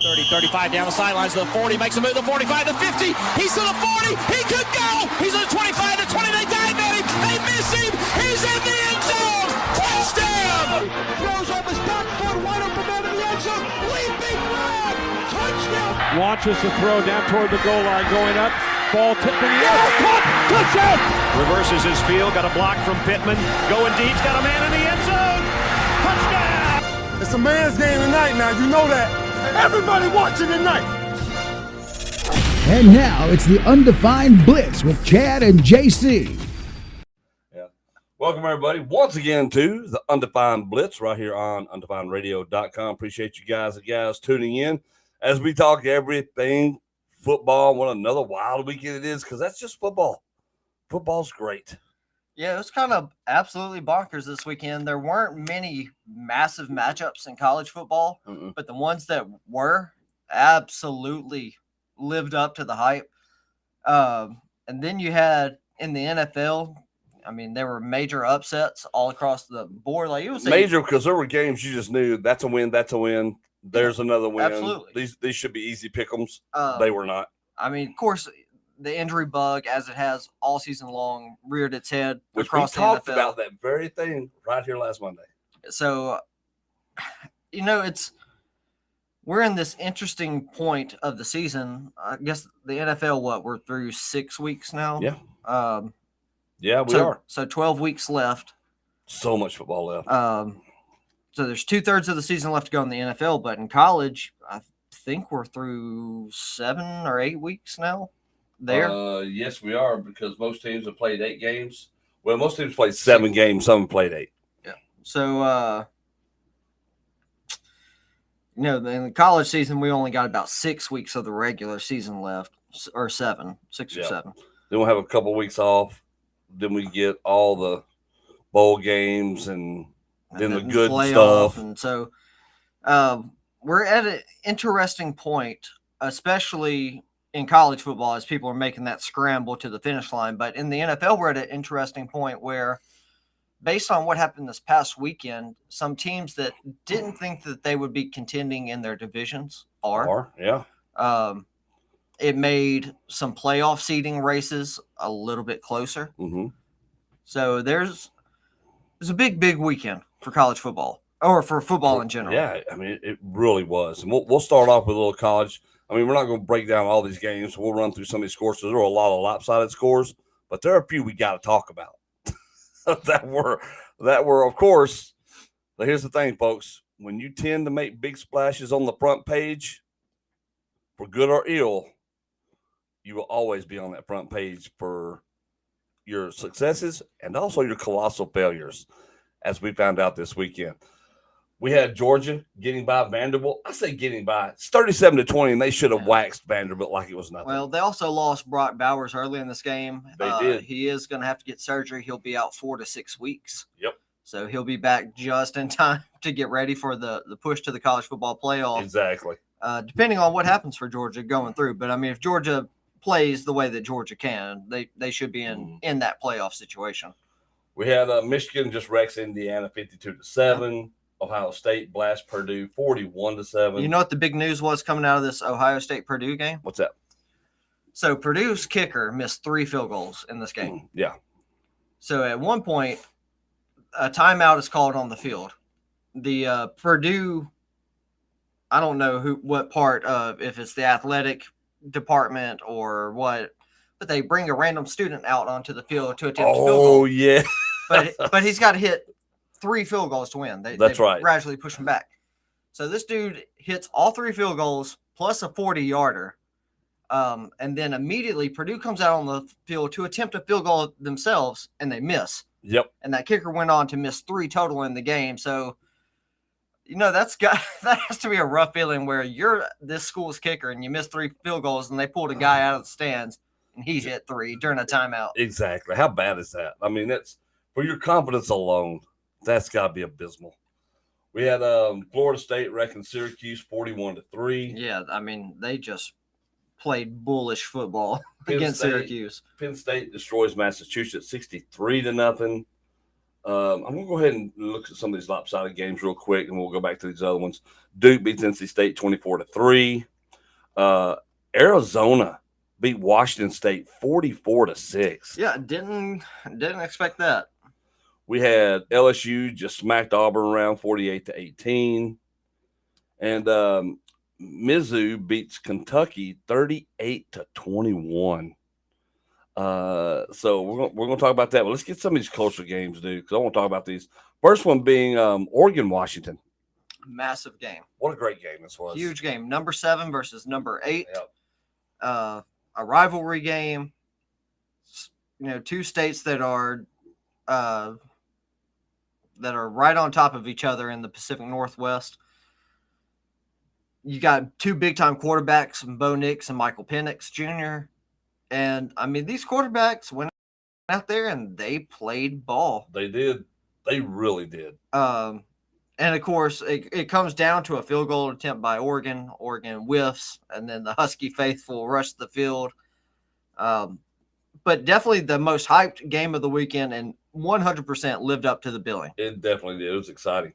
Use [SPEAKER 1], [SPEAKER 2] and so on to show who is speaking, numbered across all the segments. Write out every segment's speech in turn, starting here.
[SPEAKER 1] 30, 35 down the sidelines to the 40, makes a move to the 45, the 50, he's to the 40, he could go, he's at the 25, the 20, they dive at him, they miss him, he's in the end zone, touchdown!
[SPEAKER 2] Throws off his back foot, wide open man in the end zone, leaping grab, touchdown!
[SPEAKER 3] Launches the throw down toward the goal line, going up, ball tipped in the air, caught, touchdown!
[SPEAKER 4] Reverses his field, got a block from Pittman, going deep, got a man in the end zone, touchdown!
[SPEAKER 5] It's a man's game tonight now, you know that. Everybody watching tonight.
[SPEAKER 6] And now it's the Undefined Blitz with Chad and JC.
[SPEAKER 7] Yeah. Welcome, everybody, once again to the Undefined Blitz right here on UndefinedRadio.com. Appreciate you guys and gals tuning in as we talk everything football. What another wild weekend it is, because that's just football. Football's great.
[SPEAKER 8] Yeah, it was kind of absolutely bonkers this weekend. There weren't many massive matchups in college football, but the ones that were absolutely lived up to the hype. And then you had in the NFL, I mean, there were major upsets all across the board. Like it was
[SPEAKER 7] major because there were games you just knew that's a win, that's a win. There's another win.
[SPEAKER 8] Absolutely.
[SPEAKER 7] These should be easy pick'ems. They were not.
[SPEAKER 8] I mean, of course, the injury bug, as it has all season long, reared its head
[SPEAKER 7] Which
[SPEAKER 8] across
[SPEAKER 7] we
[SPEAKER 8] the
[SPEAKER 7] talked
[SPEAKER 8] NFL.
[SPEAKER 7] about that very thing right here last Monday.
[SPEAKER 8] So, you know, we're in this interesting point of the season. I guess the NFL, we're through 6 weeks now.
[SPEAKER 7] Yeah. We are.
[SPEAKER 8] So 12 weeks left.
[SPEAKER 7] So much football left.
[SPEAKER 8] So there's 2/3 of the season left to go in the NFL, but in college, I think we're through 7 or 8 weeks now.
[SPEAKER 7] Yes, we are, because most teams have played 8 games. Well, most teams played 7 games. Some played 8.
[SPEAKER 8] Yeah. So, in the college season, we only got about 6 weeks of the regular season left, or 7, 6 or 7.
[SPEAKER 7] Then we'll have a couple weeks off. Then we get all the bowl games and then the good stuff.
[SPEAKER 8] And so we're at an interesting point, especially in college football, as people are making that scramble to the finish line. But in the NFL, we're at an interesting point where, based on what happened this past weekend, some teams that didn't think that they would be contending in their divisions are. It made some playoff seeding races a little bit closer.
[SPEAKER 7] Mm-hmm.
[SPEAKER 8] So there's a big weekend for college football, or for football in general.
[SPEAKER 7] Yeah, I mean, it really was. And we'll start off with a little college. I mean, we're not going to break down all these games. We'll run through some of these scores. So there were a lot of lopsided scores, but there are a few we got to talk about that were, of course. But here's the thing, folks. When you tend to make big splashes on the front page, for good or ill, you will always be on that front page for your successes and also your colossal failures, as we found out this weekend. We had Georgia getting by Vanderbilt. I say getting by. It's 37-20, and they should have waxed Vanderbilt like it was nothing.
[SPEAKER 8] Well, they also lost Brock Bowers early in this game.
[SPEAKER 7] They did.
[SPEAKER 8] He is going to have to get surgery. He'll be out 4 to 6 weeks.
[SPEAKER 7] Yep.
[SPEAKER 8] So he'll be back just in time to get ready for the push to the college football playoff.
[SPEAKER 7] Exactly.
[SPEAKER 8] Depending on what happens for Georgia going through. But, I mean, if Georgia plays the way that Georgia can, they should be in that playoff situation.
[SPEAKER 7] We had Michigan just wrecks Indiana 52-7. Ohio State blast Purdue 41-7.
[SPEAKER 8] You know what the big news was coming out of this Ohio State-Purdue game?
[SPEAKER 7] What's that?
[SPEAKER 8] So Purdue's kicker missed 3 field goals in this game.
[SPEAKER 7] Yeah.
[SPEAKER 8] So at one point, a timeout is called on the field. The Purdue, I don't know what part of, if it's the athletic department or what, but they bring a random student out onto the field to attempt a field goal.
[SPEAKER 7] Oh, yeah.
[SPEAKER 8] But he's got to hit 3 field goals to win.
[SPEAKER 7] That's right.
[SPEAKER 8] Gradually push him back. So this dude hits all 3 field goals plus a 40-yarder. And then immediately Purdue comes out on the field to attempt a field goal themselves, and they miss.
[SPEAKER 7] Yep.
[SPEAKER 8] And that kicker went on to miss 3 total in the game. So, that has to be a rough feeling where you're this school's kicker and you miss 3 field goals, and they pulled a guy out of the stands and he hit 3 during a timeout.
[SPEAKER 7] Exactly. How bad is that? I mean, that's for your confidence alone. That's got to be abysmal. We had Florida State wrecking Syracuse 41-3.
[SPEAKER 8] Yeah, I mean, they just played bullish football against Syracuse.
[SPEAKER 7] Penn State destroys Massachusetts 63-0. I'm going to go ahead and look at some of these lopsided games real quick, and we'll go back to these other ones. Duke beats NC State 24-3. Arizona beat Washington State 44-6.
[SPEAKER 8] Yeah, didn't expect that.
[SPEAKER 7] We had LSU just smacked Auburn around 48-18. And Mizzou beats Kentucky 38-21. So we're gonna talk about that. But let's get some of these closer games, dude, because I want to talk about these. First one being Oregon Washington.
[SPEAKER 8] Massive game.
[SPEAKER 7] What a great game this was.
[SPEAKER 8] Huge game. Number 7 versus number 8.
[SPEAKER 7] Yep.
[SPEAKER 8] A rivalry game. You know, two states that are right on top of each other in the Pacific Northwest. You got two big-time quarterbacks, Bo Nix and Michael Penix Jr. And, I mean, these quarterbacks went out there and they played ball.
[SPEAKER 7] They did. They really did.
[SPEAKER 8] And, of course, it comes down to a field goal attempt by Oregon. Oregon whiffs, and then the Husky faithful rush the field. But definitely the most hyped game of the weekend, and 100% lived up to the billing.
[SPEAKER 7] It definitely did. It was exciting.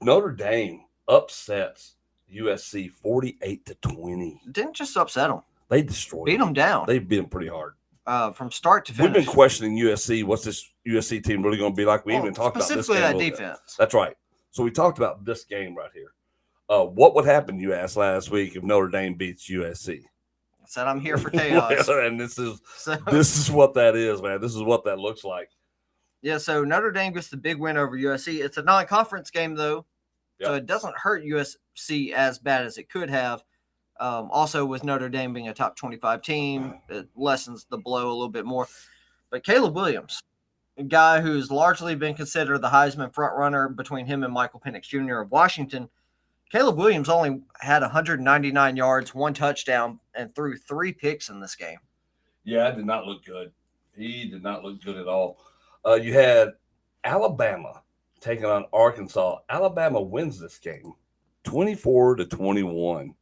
[SPEAKER 7] Notre Dame upsets USC 48-20.
[SPEAKER 8] Didn't just upset them.
[SPEAKER 7] They destroyed
[SPEAKER 8] Beat them down.
[SPEAKER 7] They beat them pretty hard.
[SPEAKER 8] From start to finish.
[SPEAKER 7] We've been questioning USC. What's this USC team really going to be like? We even talked about this game.
[SPEAKER 8] Specifically that defense.
[SPEAKER 7] That's right. So we talked about this game right here. What would happen, you asked last week, if Notre Dame beats USC?
[SPEAKER 8] I said I'm here for chaos.
[SPEAKER 7] And this is what that is, man. This is what that looks like.
[SPEAKER 8] Yeah, so Notre Dame gets the big win over USC. It's a non-conference game, though, so it doesn't hurt USC as bad as it could have. Also, with Notre Dame being a top 25 team, it lessens the blow a little bit more. But Caleb Williams, a guy who's largely been considered the Heisman frontrunner between him and Michael Penix Jr. of Washington, Caleb Williams only had 199 yards, 1 touchdown, and threw 3 picks in this game.
[SPEAKER 7] Yeah, it did not look good. He did not look good at all. You had Alabama taking on Arkansas. Alabama wins this game 24-21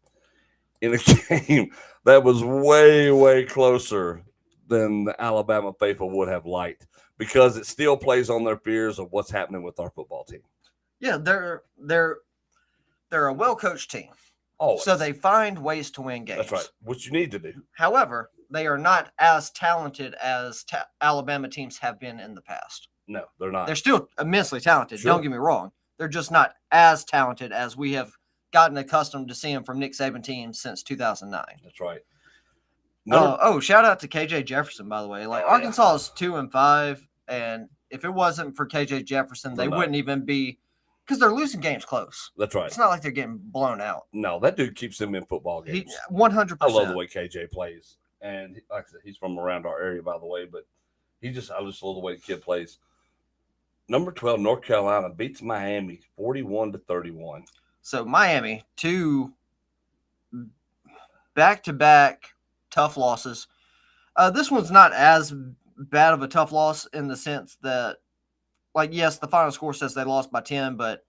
[SPEAKER 7] in a game that was way, way closer than the Alabama faithful would have liked, because it still plays on their fears of what's happening with our football team.
[SPEAKER 8] Yeah, they're a well-coached team.
[SPEAKER 7] Always.
[SPEAKER 8] So they find ways to win games.
[SPEAKER 7] That's right, which you need to do.
[SPEAKER 8] However, they are not as talented as Alabama teams have been in the past.
[SPEAKER 7] No, they're not.
[SPEAKER 8] They're still immensely talented.
[SPEAKER 7] Sure.
[SPEAKER 8] Don't get me wrong. They're just not as talented as we have gotten accustomed to seeing from Nick Saban teams since 2009.
[SPEAKER 7] That's right.
[SPEAKER 8] Shout out to KJ Jefferson, by the way. Arkansas is 2-5, and if it wasn't for KJ Jefferson, they wouldn't even be, because they're losing games close.
[SPEAKER 7] That's right.
[SPEAKER 8] It's not like they're getting blown out.
[SPEAKER 7] No, that dude keeps them in football games.
[SPEAKER 8] 100%.
[SPEAKER 7] I love the way KJ plays. And like I said, he's from around our area, by the way, but I just love the way the kid plays. Number 12, North Carolina beats Miami 41-31.
[SPEAKER 8] So Miami, 2 back-to-back tough losses. This one's not as bad of a tough loss in the sense that, yes, the final score says they lost by 10, but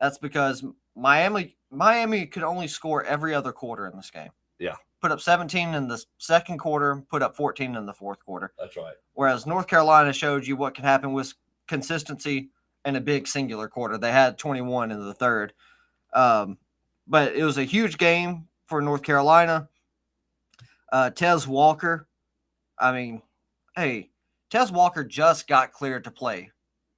[SPEAKER 8] that's because Miami could only score every other quarter in this game.
[SPEAKER 7] Yeah.
[SPEAKER 8] Put up 17 in the second quarter, put up 14 in the fourth quarter.
[SPEAKER 7] That's right.
[SPEAKER 8] Whereas North Carolina showed you what can happen with consistency in a big singular quarter. They had 21 in the third. But it was a huge game for North Carolina. Tez Walker, Tez Walker just got cleared to play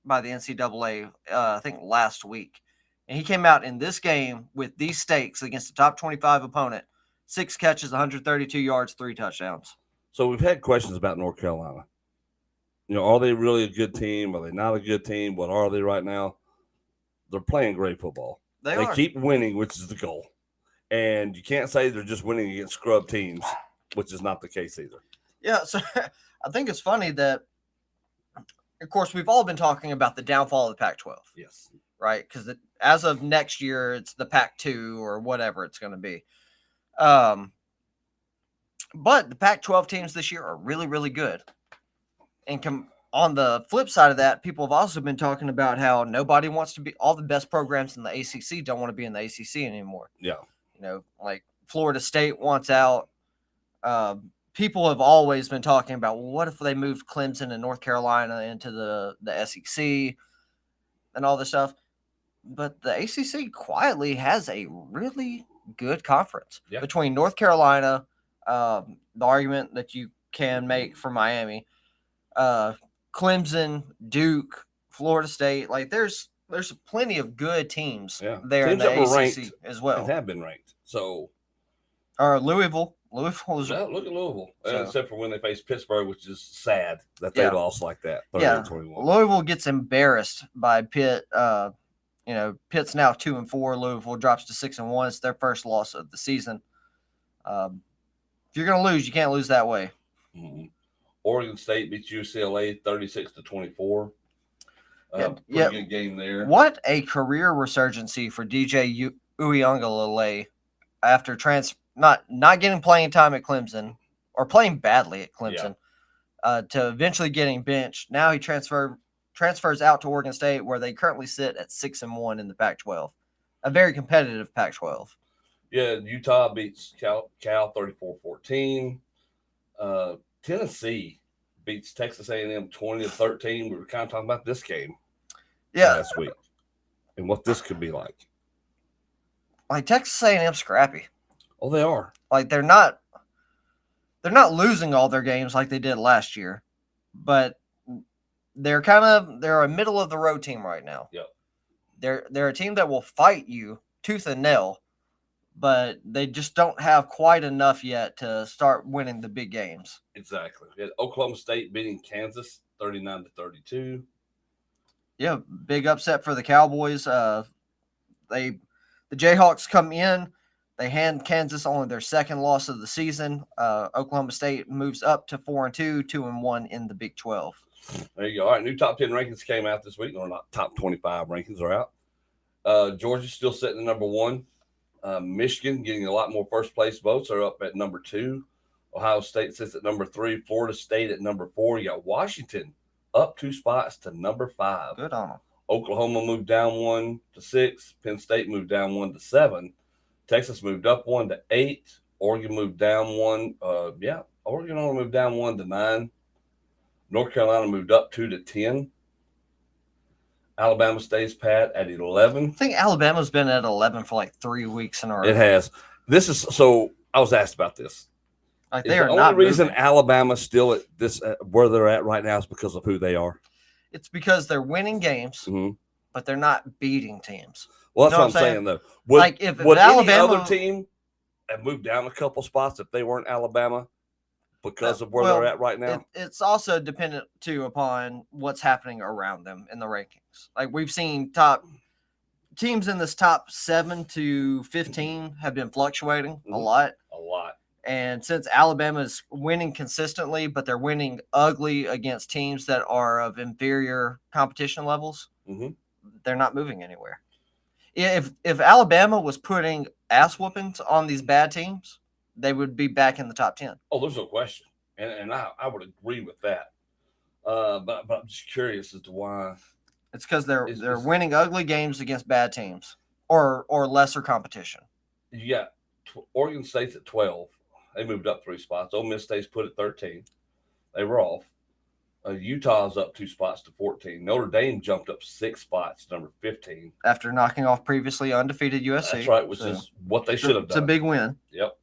[SPEAKER 8] by the NCAA, I think last week. And he came out in this game with these stakes against a top 25 opponent, 6 catches, 132 yards, 3 touchdowns.
[SPEAKER 7] So we've had questions about North Carolina. Are they really a good team? Are they not a good team? What are they right now? They're playing great football. They keep winning, which is the goal. And you can't say they're just winning against scrub teams, which is not the case either.
[SPEAKER 8] Yeah, so I think it's funny that, of course, we've all been talking about the downfall of the Pac-12.
[SPEAKER 7] Yes.
[SPEAKER 8] Right? Because as of next year, it's the Pac-2 or whatever it's going to be. But the Pac-12 teams this year are really, really good. And on the flip side of that, people have also been talking about how nobody wants to be – all the best programs in the ACC don't want to be in the ACC anymore.
[SPEAKER 7] Yeah.
[SPEAKER 8] Like Florida State wants out. people have always been talking about, well, what if they moved Clemson and North Carolina into the SEC and all this stuff? But the ACC quietly has a really good conference between North Carolina, the argument that you can make for Miami, Clemson, Duke, Florida State. Like there's plenty of good teams there in the ACC as well.
[SPEAKER 7] And have been ranked. So,
[SPEAKER 8] or Louisville. Louisville is
[SPEAKER 7] look at Louisville, except for when they face Pittsburgh, which is sad that they lost like that.
[SPEAKER 8] 30-21. Louisville gets embarrassed by Pitt. Pitt's now 2-4. Louisville drops to 6-1. It's their first loss of the season. If you're going to lose, you can't lose that way.
[SPEAKER 7] Mm-hmm. Oregon State beats UCLA 36-24. Pretty good game there.
[SPEAKER 8] What a career resurgency for DJ Uiagalelei after not getting playing time at Clemson or playing badly at Clemson to eventually getting benched. Now he transfers out to Oregon State, where they currently sit at 6-1 in the Pac-12, a very competitive Pac-12.
[SPEAKER 7] Yeah, Utah beats Cal 34-14. Tennessee beats Texas A&M 20-13. We were kind of talking about this game last week and what this could be like.
[SPEAKER 8] Like Texas A&M scrappy.
[SPEAKER 7] Oh, they are.
[SPEAKER 8] Like they're not losing all their games like they did last year, but they're a middle of the road team right now.
[SPEAKER 7] Yep.
[SPEAKER 8] They're a team that will fight you tooth and nail, but they just don't have quite enough yet to start winning the big games.
[SPEAKER 7] Exactly. We had Oklahoma State beating Kansas 39-32.
[SPEAKER 8] Yeah, big upset for the Cowboys. The Jayhawks come in. They hand Kansas only their second loss of the season. Oklahoma State moves up to 4-2, 2-1 in the Big 12.
[SPEAKER 7] There you go. All right, new top 10 rankings came out this week. Or not top 25 rankings are out. Georgia's still sitting at number 1. Michigan getting a lot more first place votes are up at number 2. Ohio State sits at number 3. Florida State at number 4. You got Washington up 2 spots to number 5.
[SPEAKER 8] Good on them.
[SPEAKER 7] Oklahoma moved down 1 to 6. Penn State moved down 1 to 7. Texas moved up 1 to 8. Oregon moved down 1. Oregon only moved down 1 to 9. North Carolina moved up 2 to 10. Alabama stays pat at 11.
[SPEAKER 8] I think Alabama's been at 11 for like 3 weeks in a row.
[SPEAKER 7] It has. I was asked about this.
[SPEAKER 8] Like
[SPEAKER 7] the only reason Alabama's still at this where they're at right now is because of who they are.
[SPEAKER 8] It's because they're winning games, but they're not beating teams.
[SPEAKER 7] Well, that's what I'm saying, though. Would any other team have moved down a couple spots if they weren't Alabama because of where they're at right now?
[SPEAKER 8] It's also dependent, too, upon what's happening around them in the rankings. Like, we've seen top teams in this top 7 to 15 have been fluctuating a lot.
[SPEAKER 7] A lot.
[SPEAKER 8] And since Alabama's winning consistently, but they're winning ugly against teams that are of inferior competition levels, they're not moving anywhere. If Alabama was putting ass whoopings on these bad teams, they would be back in the top 10.
[SPEAKER 7] Oh, there's no question. And I would agree with that. But I'm just curious as to why.
[SPEAKER 8] It's because they're winning ugly games against bad teams or lesser competition.
[SPEAKER 7] You got Oregon State's at 12. They moved up 3 spots. Ole Miss State's put at 13. They were off. Utah's up 2 spots to 14. Notre Dame jumped up 6 spots to number 15.
[SPEAKER 8] After knocking off previously undefeated USC.
[SPEAKER 7] That's right, which is what they should have done.
[SPEAKER 8] It's a big win.
[SPEAKER 7] Yep.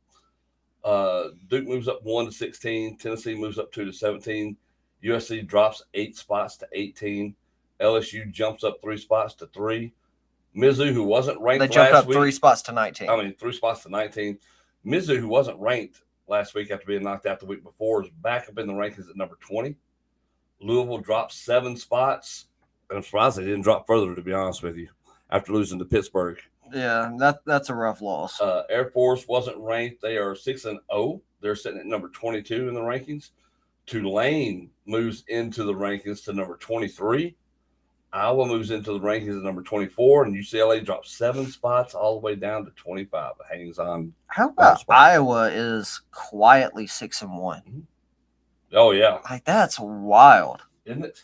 [SPEAKER 7] Duke moves up 1 to 16. Tennessee moves up 2 to 17. USC drops 8 spots to 18. LSU jumps up 3 spots to 3. Mizzou, who wasn't ranked last week.
[SPEAKER 8] They jumped up 3 spots to 19.
[SPEAKER 7] 3 spots to 19. Mizzou, who wasn't ranked last week after being knocked out the week before, is back up in the rankings at number 20. Louisville dropped 7 spots. And I'm surprised they didn't drop further, to be honest with you, after losing to Pittsburgh.
[SPEAKER 8] Yeah, that's a rough loss.
[SPEAKER 7] Air Force wasn't ranked. They are 6-0. They're sitting at number 22 in the rankings. Tulane moves into the rankings to number 23. Iowa moves into the rankings at number 24, and UCLA drops 7 spots all the way down to 25. It hangs on.
[SPEAKER 8] How about Iowa is quietly 6-1?
[SPEAKER 7] Oh, yeah.
[SPEAKER 8] Like, that's wild.
[SPEAKER 7] Isn't it?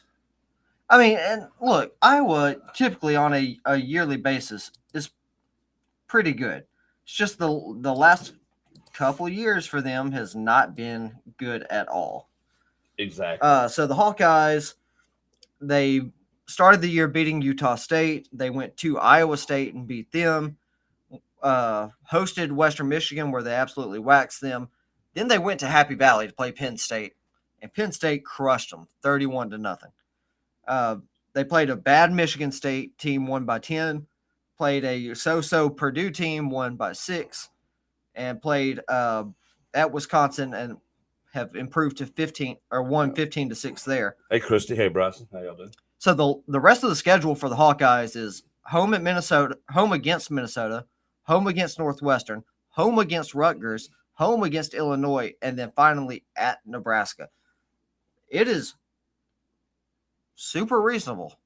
[SPEAKER 8] I mean, and look, Iowa typically on a yearly basis is pretty good. It's just the last couple years for them has not been good at all.
[SPEAKER 7] Exactly.
[SPEAKER 8] So the Hawkeyes, they started the year beating Utah State. They went to Iowa State and beat them. Hosted Western Michigan, where they absolutely waxed them. Then they went to Happy Valley to play Penn State, and Penn State crushed them 31-0. They played a bad Michigan State team, won by 10. Played a so-so Purdue team, won by 6, and played at Wisconsin and have improved to 15 or won 15-6 there.
[SPEAKER 7] Hey, Christy. Hey, Bryson. How y'all doing?
[SPEAKER 8] So the rest of the schedule for the Hawkeyes is home at Minnesota, home against Minnesota, home against Northwestern, home against Rutgers, home against Illinois, and then finally at Nebraska. It is super reasonable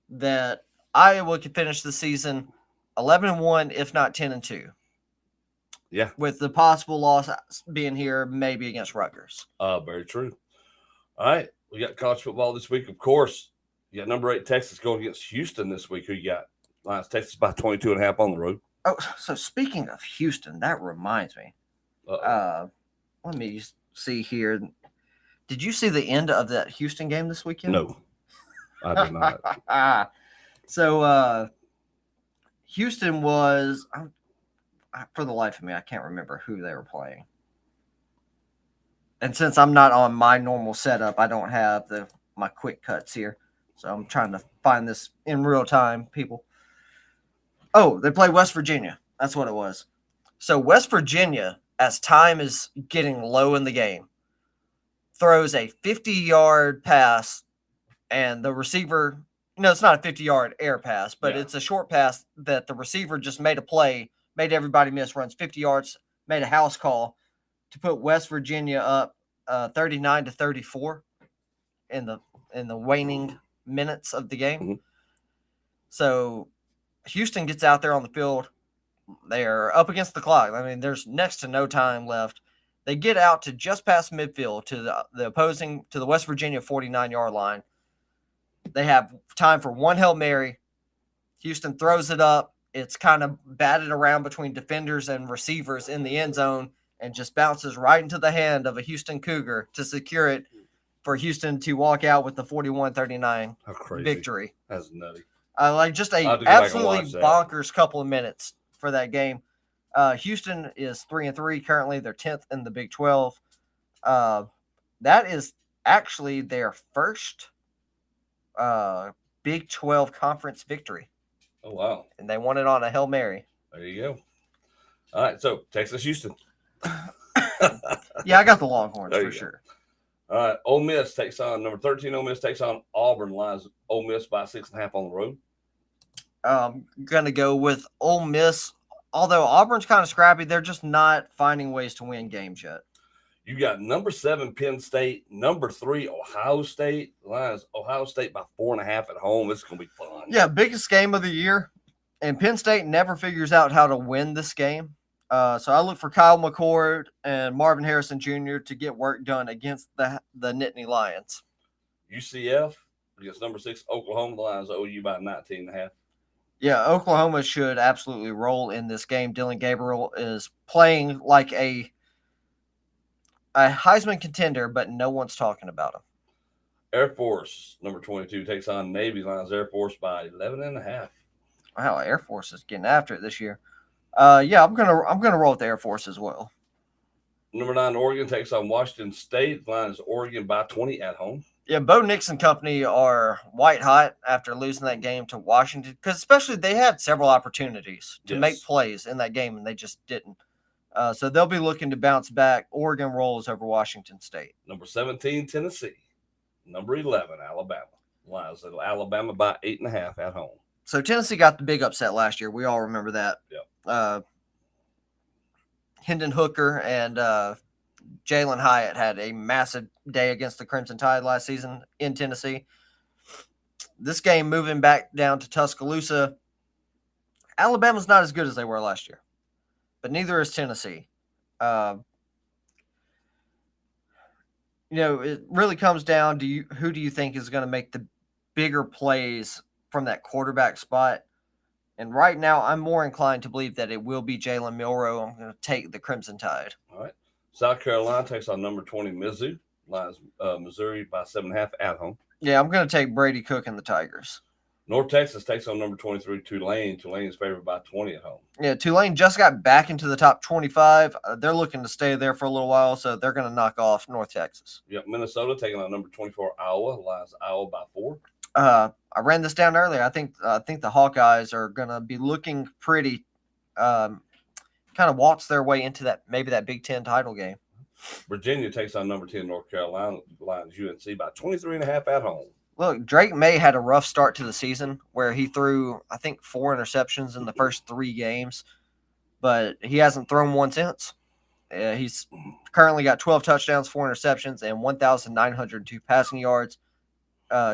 [SPEAKER 8] that Iowa could finish the season 11-1, if not 10-2.
[SPEAKER 7] Yeah.
[SPEAKER 8] With the possible loss being here, maybe against Rutgers.
[SPEAKER 7] Very true. All right. We got college football this week, of course. You got number 8 Texas going against Houston this week. Who you got? Lions Texas by 22.5 on the road.
[SPEAKER 8] Oh, so speaking of Houston, that reminds me. Let me see here. Did you see the end of that Houston game this weekend?
[SPEAKER 7] No, I did not.
[SPEAKER 8] So Houston was, for the life of me, I can't remember who they were playing. And since I'm not on my normal setup, I don't have my quick cuts here. So I'm trying to find this in real time, people. Oh, they played West Virginia. That's what it was. So West Virginia, as time is getting low in the game, throws a 50-yard pass, and the receiver – no, it's not a 50-yard air pass, but it's a short pass that the receiver just made a play, made everybody miss, runs 50 yards, made a house call to put West Virginia up 39-34 in the waning minutes of the game.
[SPEAKER 7] Mm-hmm.
[SPEAKER 8] So Houston gets out there on the field. They're up against the clock. I mean, there's next to no time left. They get out to just past midfield to the West Virginia 49-yard line. They have time for one Hail Mary. Houston throws it up. It's kind of batted around between defenders and receivers in the end zone and just bounces right into the hand of a Houston Cougar to secure it for Houston to walk out with the 41-39 victory.
[SPEAKER 7] That's nutty.
[SPEAKER 8] Just a absolutely bonkers couple of minutes for that game. Houston is 3-3 currently. They're 10th in the Big 12. That is actually their first Big 12 conference victory.
[SPEAKER 7] Oh, wow.
[SPEAKER 8] And they won it on a Hail Mary.
[SPEAKER 7] There you go. All right, so Texas-Houston.
[SPEAKER 8] Yeah, I got the Longhorns for sure.
[SPEAKER 7] All right, Ole Miss takes on number 13. Ole Miss takes on Auburn. Lions Ole Miss by 6.5 on the road.
[SPEAKER 8] I'm going to go with Ole Miss. Although Auburn's kind of scrappy, they're just not finding ways to win games yet.
[SPEAKER 7] You got number 7 Penn State, number 3 Ohio State. Lions Ohio State by 4.5 at home. This is going to be fun.
[SPEAKER 8] Yeah, biggest game of the year. And Penn State never figures out how to win this game. So I look for Kyle McCord and Marvin Harrison Jr. to get work done against the Nittany Lions.
[SPEAKER 7] UCF against number 6 Oklahoma. The Lions OU by 19.5.
[SPEAKER 8] Yeah, Oklahoma should absolutely roll in this game. Dylan Gabriel is playing like a Heisman contender, but no one's talking about him.
[SPEAKER 7] Air Force, number 22, takes on Navy. Lions Air Force by 11.5.
[SPEAKER 8] Wow, Air Force is getting after it this year. Yeah, I'm gonna roll with the Air Force as well.
[SPEAKER 7] Number 9 Oregon takes on Washington State. Lions Oregon by 20 at home.
[SPEAKER 8] Yeah, Bo Nix and company are white hot after losing that game to Washington, because especially they had several opportunities to make plays in that game, and they just didn't. So they'll be looking to bounce back. Oregon rolls over Washington State.
[SPEAKER 7] Number 17, Tennessee. Number 11, Alabama. Lions at Alabama by 8.5 at home.
[SPEAKER 8] So Tennessee got the big upset last year. We all remember that.
[SPEAKER 7] Yep.
[SPEAKER 8] Hendon Hooker and Jalen Hyatt had a massive day against the Crimson Tide last season in Tennessee. This game moving back down to Tuscaloosa. Alabama's not as good as they were last year, but neither is Tennessee. It really comes down to who do you think is going to make the bigger plays from that quarterback spot? And right now, I'm more inclined to believe that it will be Jalen Milroe. I'm going to take the Crimson Tide.
[SPEAKER 7] All right. South Carolina takes on number 20 Mizzou. Lions Missouri by 7.5 at home.
[SPEAKER 8] Yeah, I'm going to take Brady Cook and the Tigers.
[SPEAKER 7] North Texas takes on number 23 Tulane. Tulane is favored by 20 at home.
[SPEAKER 8] Yeah, Tulane just got back into the top 25. They're looking to stay there for a little while, so they're going to knock off North Texas.
[SPEAKER 7] Yep, Minnesota taking on number 24 Iowa. Lions Iowa by 4.
[SPEAKER 8] I ran this down earlier. I think the Hawkeyes are going to be looking pretty, kind of waltz their way into that Big Ten title game.
[SPEAKER 7] Virginia takes on number 10 North Carolina. Lions UNC by 23.5 at home.
[SPEAKER 8] Look, Drake May had a rough start to the season where he threw, I think, 4 interceptions in the first 3 games, but he hasn't thrown one since. He's currently got 12 touchdowns, 4 interceptions, and 1,902 passing yards.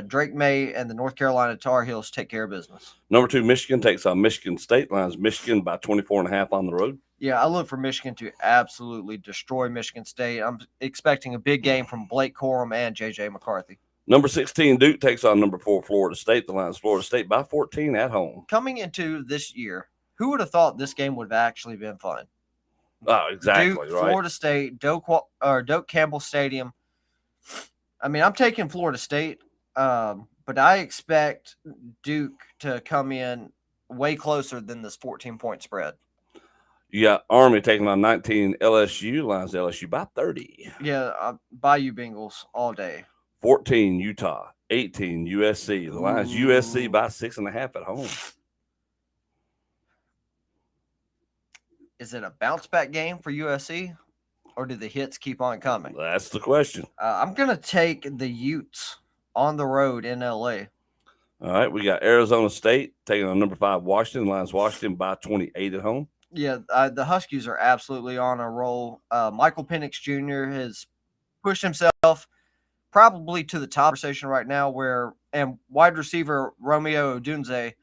[SPEAKER 8] Drake May and the North Carolina Tar Heels take care of business.
[SPEAKER 7] Number 2 Michigan takes on Michigan State. Lions Michigan by 24.5 on the road.
[SPEAKER 8] Yeah, I look for Michigan to absolutely destroy Michigan State. I'm expecting a big game from Blake Corum and J.J. McCarthy.
[SPEAKER 7] Number 16 Duke takes on number 4 Florida State. The Lions Florida State by 14 at home.
[SPEAKER 8] Coming into this year, who would have thought this game would have actually been fun?
[SPEAKER 7] Oh, exactly,
[SPEAKER 8] Duke,
[SPEAKER 7] right.
[SPEAKER 8] Florida State, Doak Campbell Stadium. I mean, I'm taking Florida State, but I expect Duke to come in way closer than this 14-point spread.
[SPEAKER 7] You got Army taking on 19 LSU. Lions LSU by 30.
[SPEAKER 8] Yeah, Bayou Bengals all day.
[SPEAKER 7] 14 Utah, 18 USC. The Lions USC by 6.5 at home.
[SPEAKER 8] Is it a bounce back game for USC, or do the hits keep on coming?
[SPEAKER 7] That's the question.
[SPEAKER 8] I'm going to take the Utes on the road in LA.
[SPEAKER 7] All right, we got Arizona State taking on number 5 Washington. Lions Washington by 28 at home.
[SPEAKER 8] Yeah, the Huskies are absolutely on a roll. Michael Penix Jr. has pushed himself probably to the top conversation right now, and wide receiver Romeo Odunze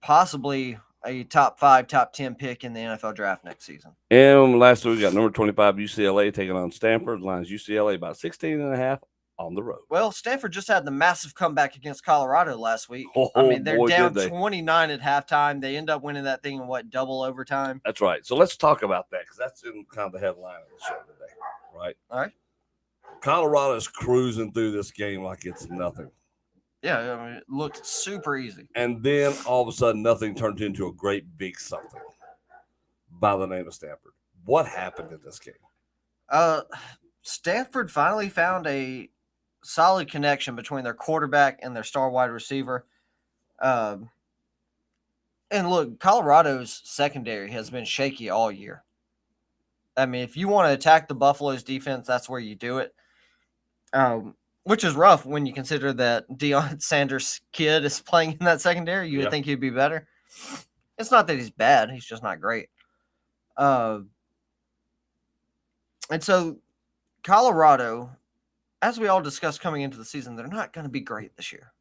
[SPEAKER 8] possibly a top 5, top 10 pick in the NFL draft next season.
[SPEAKER 7] And lastly, we got number 25 UCLA taking on Stanford. Lions UCLA by 16.5 on the road.
[SPEAKER 8] Well, Stanford just had the massive comeback against Colorado last week. I mean, they're down 29 at halftime. They end up winning that thing in double overtime?
[SPEAKER 7] That's right. So let's talk about that because that's in kind of the headline of the show today, right?
[SPEAKER 8] All right.
[SPEAKER 7] Colorado's cruising through this game like it's nothing.
[SPEAKER 8] Yeah, I mean, it looked super easy.
[SPEAKER 7] And then all of a sudden, nothing turned into a great big something by the name of Stanford. What happened in this game?
[SPEAKER 8] Stanford finally found a solid connection between their quarterback and their star wide receiver. And look, Colorado's secondary has been shaky all year. I mean, if you want to attack the Buffalo's defense, that's where you do it. Which is rough when you consider that Deion Sanders' kid is playing in that secondary. You would think he'd be better. It's not that he's bad. He's just not great. And so Colorado, as we all discussed coming into the season, they're not going to be great this year.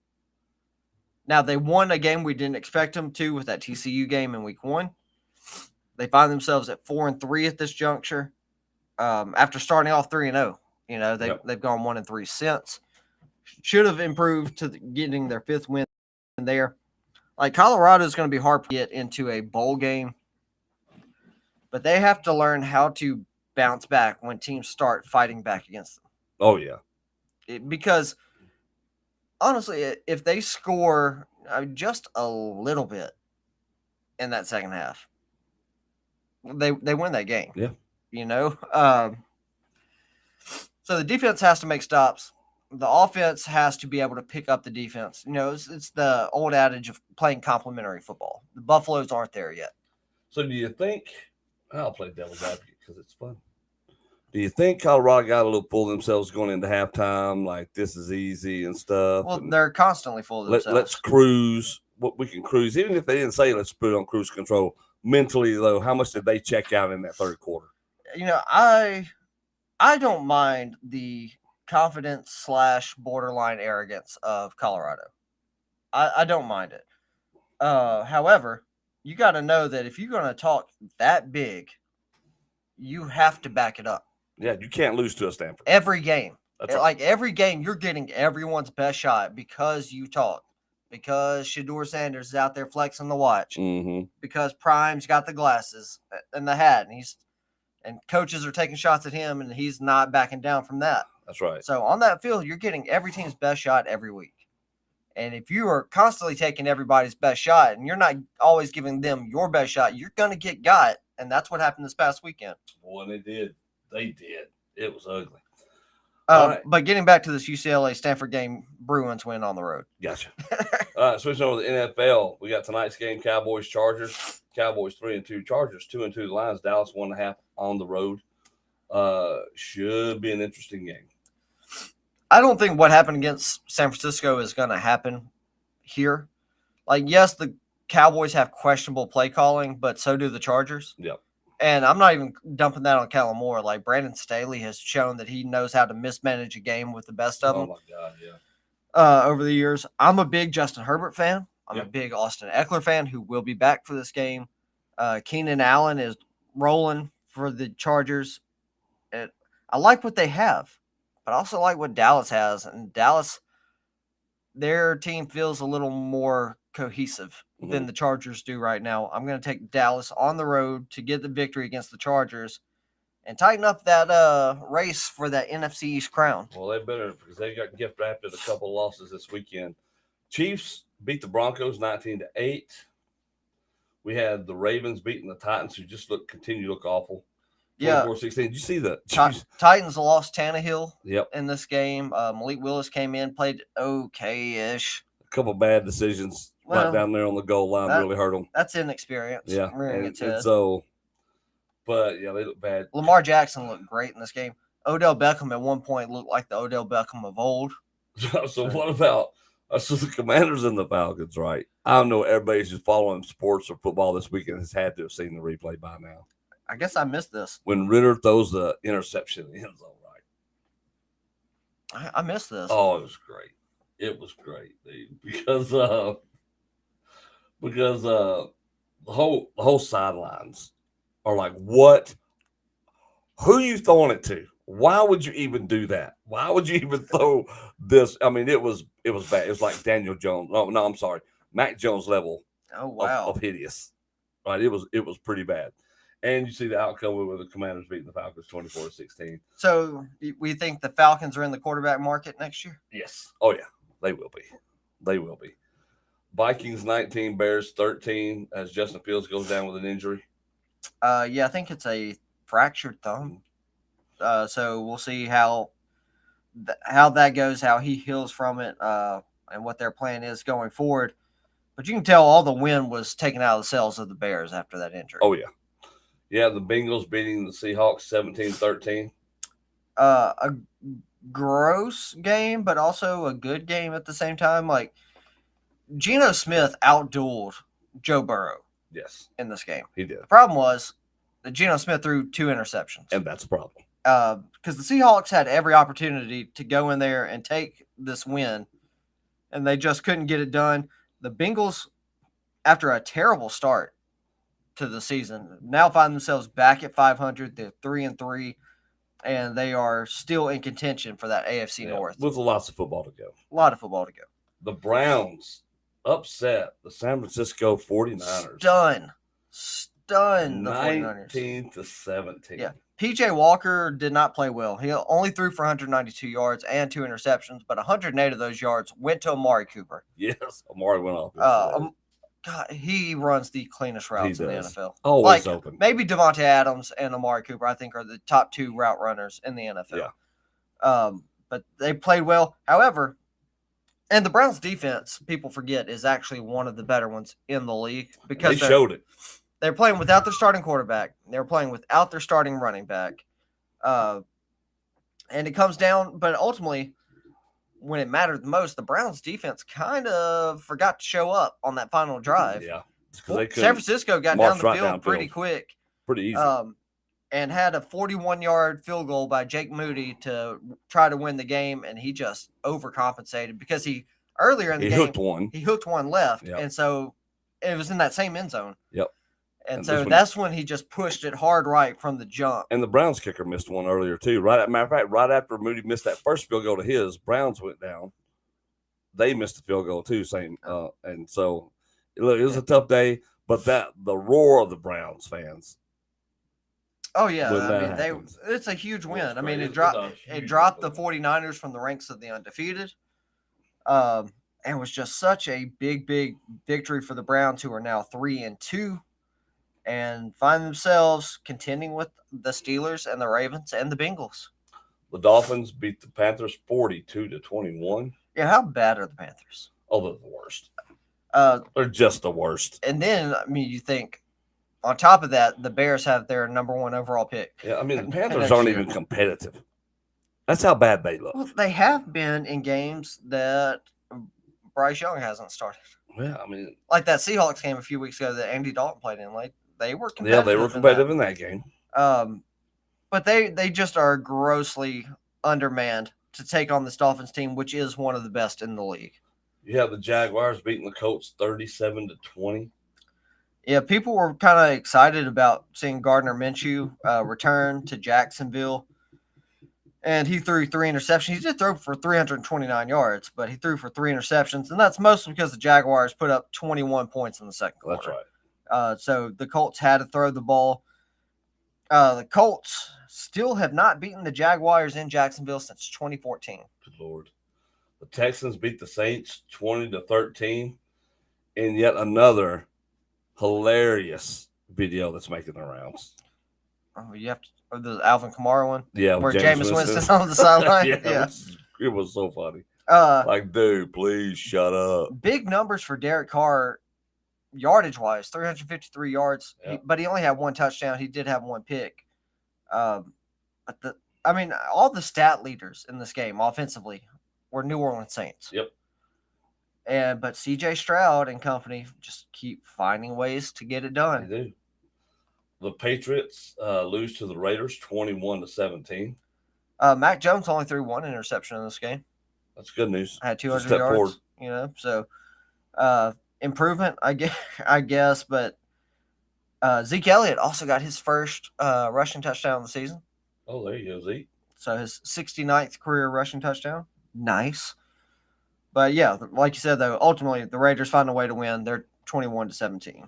[SPEAKER 8] Now, they won a game we didn't expect them to with that TCU game in week 1. They find themselves at 4-3 at this juncture after starting off 3-0. You know, they've gone 1-3 since. Should have improved to getting their 5th win there. Like, Colorado is going to be hard to get into a bowl game, but they have to learn how to bounce back when teams start fighting back against them.
[SPEAKER 7] Oh, yeah.
[SPEAKER 8] Because, honestly, if they score just a little bit in that second half, they win that game.
[SPEAKER 7] Yeah.
[SPEAKER 8] You know? So the defense has to make stops. The offense has to be able to pick up the defense. You know, it's the old adage of playing complementary football. The Buffaloes aren't there yet.
[SPEAKER 7] So do you think – I'll play devil's advocate because it's fun. Do you think Colorado got a little full of themselves going into halftime, like this is easy and stuff?
[SPEAKER 8] Well, they're constantly full of themselves.
[SPEAKER 7] Let's cruise. We can cruise. Even if they didn't say let's put it on cruise control, mentally, though, how much did they check out in that third quarter?
[SPEAKER 8] You know, I don't mind the confidence / borderline arrogance of Colorado. I don't mind it. However, you got to know that if you're going to talk that big, you have to back it up.
[SPEAKER 7] Yeah, you can't lose to a Stanford.
[SPEAKER 8] Every game.
[SPEAKER 7] That's right.
[SPEAKER 8] Like every game, you're getting everyone's best shot because you talk. because Shedeur Sanders is out there flexing the watch,
[SPEAKER 7] Mm-hmm.
[SPEAKER 8] because Prime's got the glasses and the hat, and coaches are taking shots at him, and he's not backing down from that.
[SPEAKER 7] That's right.
[SPEAKER 8] So on that field, you're getting every team's best shot every week. And if you are constantly taking everybody's best shot and you're not always giving them your best shot, you're going to get got. And that's what happened this past weekend.
[SPEAKER 7] Boy, they did. They did. It was ugly. All right.
[SPEAKER 8] But getting back to this UCLA-Stanford game, Bruins win on the road.
[SPEAKER 7] Gotcha. All right, switching over to the NFL. We got tonight's game, Cowboys-Chargers. Cowboys 3-2, Chargers 2-2. The Lions, Dallas 1.5 on the road. Should be an interesting game.
[SPEAKER 8] I don't think what happened against San Francisco is going to happen here. Like, yes, the Cowboys have questionable play calling, but so do the Chargers.
[SPEAKER 7] Yep.
[SPEAKER 8] And I'm not even dumping that on Kellen Moore. Like, Brandon Staley has shown that he knows how to mismanage a game with the best of them.
[SPEAKER 7] Oh, my God, yeah.
[SPEAKER 8] Over the years. I'm a big Justin Herbert fan. I'm a big Austin Eckler fan, who will be back for this game. Keenan Allen is rolling for the Chargers. And I like what they have, but I also like what Dallas has. And Dallas, their team feels a little more cohesive than the Chargers do right now. I'm going to take Dallas on the road to get the victory against the Chargers and tighten up that race for that NFC East crown.
[SPEAKER 7] Well, they better, because they got gift wrapped at a couple of losses this weekend. Chiefs beat the Broncos 19-8. We had the Ravens beating the Titans, who just continue to look awful. 24-16. Did you see the
[SPEAKER 8] Titans lost Tannehill
[SPEAKER 7] Yep.
[SPEAKER 8] in this game. Malik Willis came in, played okay-ish.
[SPEAKER 7] A couple bad decisions right down there on the goal line really hurt them.
[SPEAKER 8] That's inexperience.
[SPEAKER 7] Yeah.
[SPEAKER 8] And
[SPEAKER 7] so, but, yeah, they look bad.
[SPEAKER 8] Lamar Jackson looked great in this game. Odell Beckham at one point looked like the Odell Beckham of old.
[SPEAKER 7] So what about so the Commanders and the Falcons, right? I don't know, everybody's just following sports or football this weekend has had to have seen the replay by now.
[SPEAKER 8] I guess I missed this.
[SPEAKER 7] When Ritter throws the interception in the end zone, right?
[SPEAKER 8] I missed this.
[SPEAKER 7] Oh, it was great. It was great, dude. Because the whole sidelines are like, what? Who you throwing it to? Why would you even do that? Why would you even throw this? I mean, it was bad. It was like Daniel Jones. No, I'm sorry, Mac Jones level.
[SPEAKER 8] Oh wow,
[SPEAKER 7] of hideous. Right? It was pretty bad. And you see the outcome with the Commanders beating the Falcons 24-16.
[SPEAKER 8] So we think the Falcons are in the quarterback market next year?
[SPEAKER 7] Yes. Oh yeah, they will be. They will be. Vikings 19, Bears 13. As Justin Fields goes down with an injury.
[SPEAKER 8] Yeah, I think it's a fractured thumb. So we'll see how that goes, how he heals from it, and what their plan is going forward. But you can tell all the wind was taken out of the sails of the Bears after that injury.
[SPEAKER 7] Oh, yeah. Yeah, the Bengals beating the Seahawks 17-13.
[SPEAKER 8] A gross game, but also a good game at the same time. Like, Geno Smith outdueled Joe Burrow.
[SPEAKER 7] Yes.
[SPEAKER 8] In this game.
[SPEAKER 7] He did.
[SPEAKER 8] The problem was that Geno Smith threw 2 interceptions.
[SPEAKER 7] And that's a problem.
[SPEAKER 8] Because the Seahawks had every opportunity to go in there and take this win, and they just couldn't get it done. The Bengals, after a terrible start to the season, now find themselves back at 500. They're 3-3, and they are still in contention for that AFC North.
[SPEAKER 7] With lots of football to go.
[SPEAKER 8] A lot of football to go.
[SPEAKER 7] The Browns upset the San Francisco 49ers.
[SPEAKER 8] Stunned the 49ers.
[SPEAKER 7] 19-17.
[SPEAKER 8] Yeah. P.J. Walker did not play well. He only threw for 192 yards and 2 interceptions, but 108 of those yards went to Amari Cooper.
[SPEAKER 7] Yes, Amari went off.
[SPEAKER 8] God, he runs the cleanest routes in the NFL.
[SPEAKER 7] Always open.
[SPEAKER 8] Maybe Devontae Adams and Amari Cooper, I think, are the top 2 route runners in the NFL.
[SPEAKER 7] Yeah.
[SPEAKER 8] But they played well. However, and the Browns' defense, people forget, is actually one of the better ones in the league because
[SPEAKER 7] they showed it.
[SPEAKER 8] They're playing without their starting quarterback. They're playing without their starting running back. And it comes down, but ultimately, when it mattered the most, the Browns defense kind of forgot to show up on that final drive.
[SPEAKER 7] Yeah.
[SPEAKER 8] San Francisco got down the field pretty quick.
[SPEAKER 7] Pretty easy.
[SPEAKER 8] And had a 41-yard field goal by Jake Moody to try to win the game, and he just overcompensated because earlier in the game, he hooked one left, and so it was in that same end zone.
[SPEAKER 7] Yep.
[SPEAKER 8] And so that's when he just pushed it hard right from the jump.
[SPEAKER 7] And the Browns kicker missed one earlier too. Matter of fact, right after Moody missed that first field goal to his, Browns went down they missed the field goal too. And so look, it was a tough day. But the roar of the Browns fans.
[SPEAKER 8] Oh yeah,
[SPEAKER 7] when
[SPEAKER 8] I
[SPEAKER 7] that
[SPEAKER 8] mean
[SPEAKER 7] happens.
[SPEAKER 8] it's a huge win. I
[SPEAKER 7] great.
[SPEAKER 8] mean
[SPEAKER 7] It's a
[SPEAKER 8] it
[SPEAKER 7] huge
[SPEAKER 8] dropped the
[SPEAKER 7] win.
[SPEAKER 8] 49ers from the ranks of the undefeated. And was just such a big victory for the Browns, who are now 3-2 and find themselves contending with the Steelers and the Ravens and the Bengals.
[SPEAKER 7] The Dolphins beat the Panthers 42-21.
[SPEAKER 8] Yeah, how bad are the Panthers?
[SPEAKER 7] Oh, they're the worst. They're just the worst.
[SPEAKER 8] And then, I mean, you think, on top of that, the Bears have their number 1 overall pick.
[SPEAKER 7] Yeah, I mean, the Panthers aren't even competitive. That's how bad they look.
[SPEAKER 8] Well, they have been in games that Bryce Young hasn't started.
[SPEAKER 7] Yeah, I mean,
[SPEAKER 8] like that Seahawks game a few weeks ago that Andy Dalton played in. Like, they were competitive.
[SPEAKER 7] Yeah, they were competitive in that game.
[SPEAKER 8] But they just are grossly undermanned to take on this Dolphins team, which is one of the best in the league.
[SPEAKER 7] You have the Jaguars beating the Colts 37-20.
[SPEAKER 8] Yeah, people were kind of excited about seeing Gardner Minshew return to Jacksonville. And he threw 3 interceptions. He did throw for 329 yards, but he threw for 3 interceptions. And that's mostly because the Jaguars put up 21 points in the second quarter.
[SPEAKER 7] That's right.
[SPEAKER 8] So the Colts had to throw the ball. The Colts still have not beaten the Jaguars in Jacksonville since 2014.
[SPEAKER 7] Good Lord. The Texans beat the Saints 20-13. And yet another hilarious video that's making the rounds.
[SPEAKER 8] Oh, you have to. The Alvin Kamara one?
[SPEAKER 7] Yeah.
[SPEAKER 8] Where Jameis Winston's on the sideline?
[SPEAKER 7] Yeah. It was so funny.
[SPEAKER 8] Like,
[SPEAKER 7] dude, please shut up.
[SPEAKER 8] Big numbers for Derek Carr, yardage-wise, 353 yards.
[SPEAKER 7] Yeah.
[SPEAKER 8] But he only had 1 touchdown. He did have 1 pick. All the stat leaders in this game offensively were New Orleans Saints.
[SPEAKER 7] Yep.
[SPEAKER 8] But C.J. Stroud and company just keep finding ways to get it done.
[SPEAKER 7] They do. The Patriots lose to the Raiders 21-17.
[SPEAKER 8] Mac Jones only threw 1 interception in this game.
[SPEAKER 7] That's good news.
[SPEAKER 8] Had 200 yards.
[SPEAKER 7] Forward.
[SPEAKER 8] So improvement, I guess. But Zeke Elliott also got his first rushing touchdown of the season.
[SPEAKER 7] Oh, there you go, Zeke.
[SPEAKER 8] So his 69th career rushing touchdown. Nice. But yeah, like you said, though, ultimately the Raiders find a way to win. They're 21-17.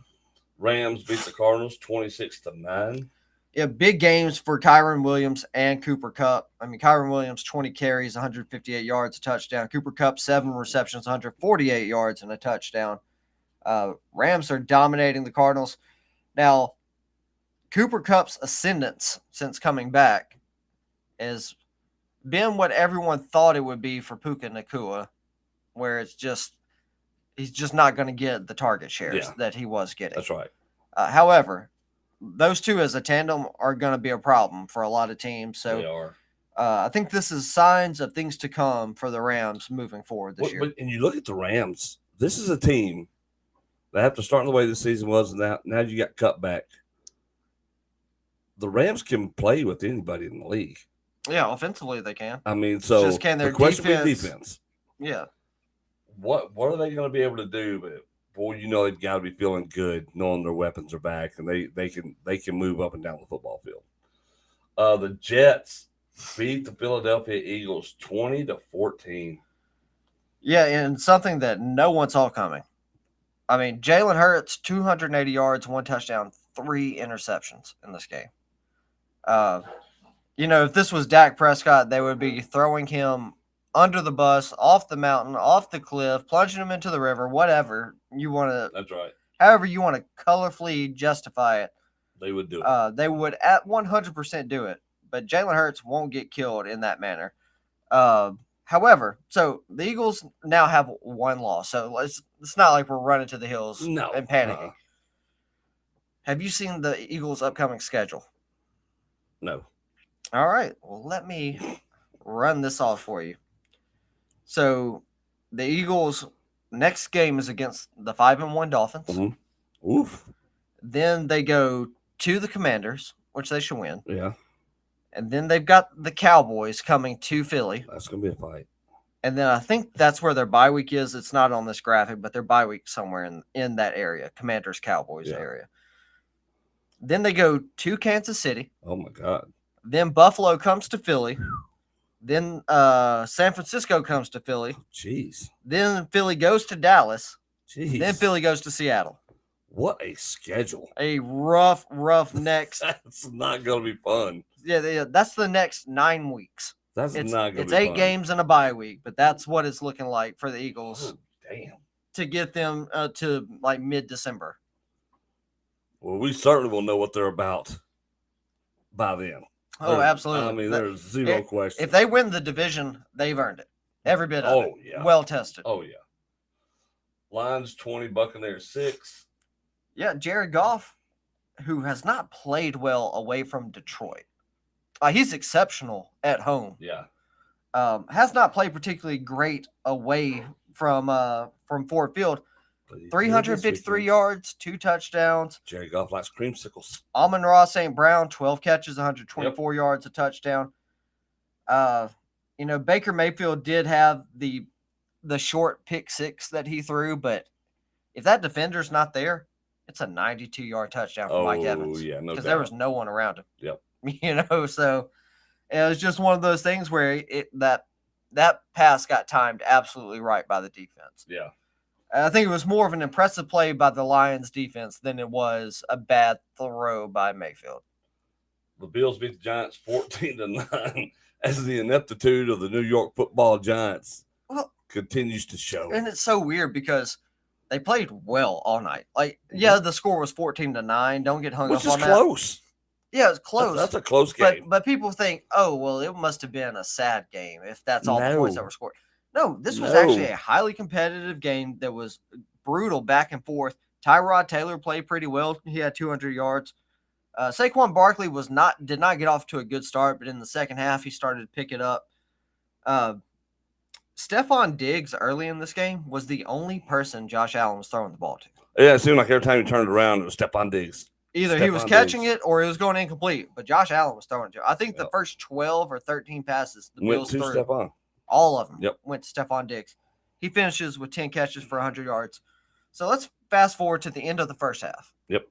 [SPEAKER 7] Rams beat the Cardinals 26-9.
[SPEAKER 8] Yeah, big games for Kyron Williams and Cooper Kupp. I mean, Kyron Williams, 20 carries, 158 yards, a touchdown. Cooper Kupp, 7 receptions, 148 yards, and a touchdown. Rams are dominating the Cardinals. Now, Cooper Kupp's ascendance since coming back has been what everyone thought it would be for Puka Nacua, where he's just not going to get the target shares that he was getting.
[SPEAKER 7] That's right.
[SPEAKER 8] However, those two as a tandem are going to be a problem for a lot of teams. So
[SPEAKER 7] They are.
[SPEAKER 8] I think this is signs of things to come for the Rams moving forward this year.
[SPEAKER 7] And you look at the Rams. This is a team that after starting the way the season was, now you got cut back. The Rams can play with anybody in the league.
[SPEAKER 8] Yeah, offensively they can.
[SPEAKER 7] I mean, so
[SPEAKER 8] just can their
[SPEAKER 7] the question defense.
[SPEAKER 8] Yeah.
[SPEAKER 7] What are they going to be able to do? But boy, they've got to be feeling good, knowing their weapons are back and they can move up and down the football field. The Jets beat the Philadelphia Eagles 20-14.
[SPEAKER 8] Yeah, and something that no one saw coming. I mean, Jalen Hurts, 280 yards, 1 touchdown, 3 interceptions in this game. If this was Dak Prescott, they would be throwing him under the bus, off the mountain, off the cliff, plunging him into the river, whatever you want to.
[SPEAKER 7] That's right.
[SPEAKER 8] However you want to colorfully justify it.
[SPEAKER 7] They would do it.
[SPEAKER 8] They would at 100% do it. But Jalen Hurts won't get killed in that manner. However, so the Eagles now have 1 loss. So it's not like we're running to the hills and panicking. Have you seen the Eagles' upcoming schedule?
[SPEAKER 7] No.
[SPEAKER 8] All right. Well, let me run this off for you. So the Eagles' next game is against the 5-1 Dolphins.
[SPEAKER 7] Mm-hmm. Oof.
[SPEAKER 8] Then they go to the Commanders, which they should win.
[SPEAKER 7] Yeah.
[SPEAKER 8] And then they've got the Cowboys coming to Philly.
[SPEAKER 7] That's going to be a fight.
[SPEAKER 8] And then I think that's where their bye week is. It's not on this graphic, but their bye week somewhere in that area, Commanders, Cowboys area. Then they go to Kansas City.
[SPEAKER 7] Oh, my God.
[SPEAKER 8] Then Buffalo comes to Philly. Then San Francisco comes to Philly.
[SPEAKER 7] Jeez.
[SPEAKER 8] Then Philly goes to Dallas.
[SPEAKER 7] Jeez.
[SPEAKER 8] Then Philly goes to Seattle.
[SPEAKER 7] What a schedule.
[SPEAKER 8] A rough next.
[SPEAKER 7] That's not going to be fun.
[SPEAKER 8] Yeah, that's the next 9 weeks.
[SPEAKER 7] That's not going to be fun.
[SPEAKER 8] It's 8 games and a bye week, but that's what it's looking like for the Eagles.
[SPEAKER 7] Oh, damn.
[SPEAKER 8] To get them to like mid-December.
[SPEAKER 7] Well, we certainly will know what they're about by then.
[SPEAKER 8] Oh, absolutely.
[SPEAKER 7] I mean, there's zero question.
[SPEAKER 8] If they win the division, they've earned it. Every bit of it.
[SPEAKER 7] Oh, yeah.
[SPEAKER 8] Well tested.
[SPEAKER 7] Oh, yeah. Lions 20, Buccaneers 6.
[SPEAKER 8] Yeah, Jared Goff, who has not played well away from Detroit. He's exceptional at home.
[SPEAKER 7] Yeah.
[SPEAKER 8] Has not played particularly great away from Ford Field. 353 yards, 2 touchdowns.
[SPEAKER 7] Jared Goff likes creamsicles.
[SPEAKER 8] Amon-Ra St. Brown, 12 catches, 124 yards, a touchdown. Baker Mayfield did have the short pick 6 that he threw, but if that defender's not there, it's a 92-yard touchdown for Mike Evans.
[SPEAKER 7] Oh, yeah, no doubt.
[SPEAKER 8] Because there was no one around him.
[SPEAKER 7] Yep.
[SPEAKER 8] So it was just one of those things where that pass got timed absolutely right by the defense.
[SPEAKER 7] Yeah.
[SPEAKER 8] I think it was more of an impressive play by the Lions defense than it was a bad throw by Mayfield.
[SPEAKER 7] The Bills beat the Giants 14-9 as the ineptitude of the New York Football Giants continues to show.
[SPEAKER 8] And it's so weird because they played well all night. Like, yeah, the score was 14-9. Don't get hung up on that.
[SPEAKER 7] Which is close.
[SPEAKER 8] Yeah, it's close.
[SPEAKER 7] That's a close game.
[SPEAKER 8] But people think, oh, well, it must have been a sad game if that's all the points that were scored. No, this was actually a highly competitive game that was brutal back and forth. Tyrod Taylor played pretty well. He had 200 yards. Saquon Barkley did not get off to a good start, but in the second half, he started to pick it up. Stephon Diggs early in this game was the only person Josh Allen was throwing the ball to.
[SPEAKER 7] Yeah, it seemed like every time he turned around, it was Stephon Diggs.
[SPEAKER 8] Either he was catching it or it was going incomplete, but Josh Allen was throwing it to. I think the first 12 or 13 passes the Bills threw,
[SPEAKER 7] Stephon.
[SPEAKER 8] all of them went to Stephon Diggs. He finishes with 10 catches for 100 yards. So let's fast forward to the end of the first half.
[SPEAKER 7] Yep.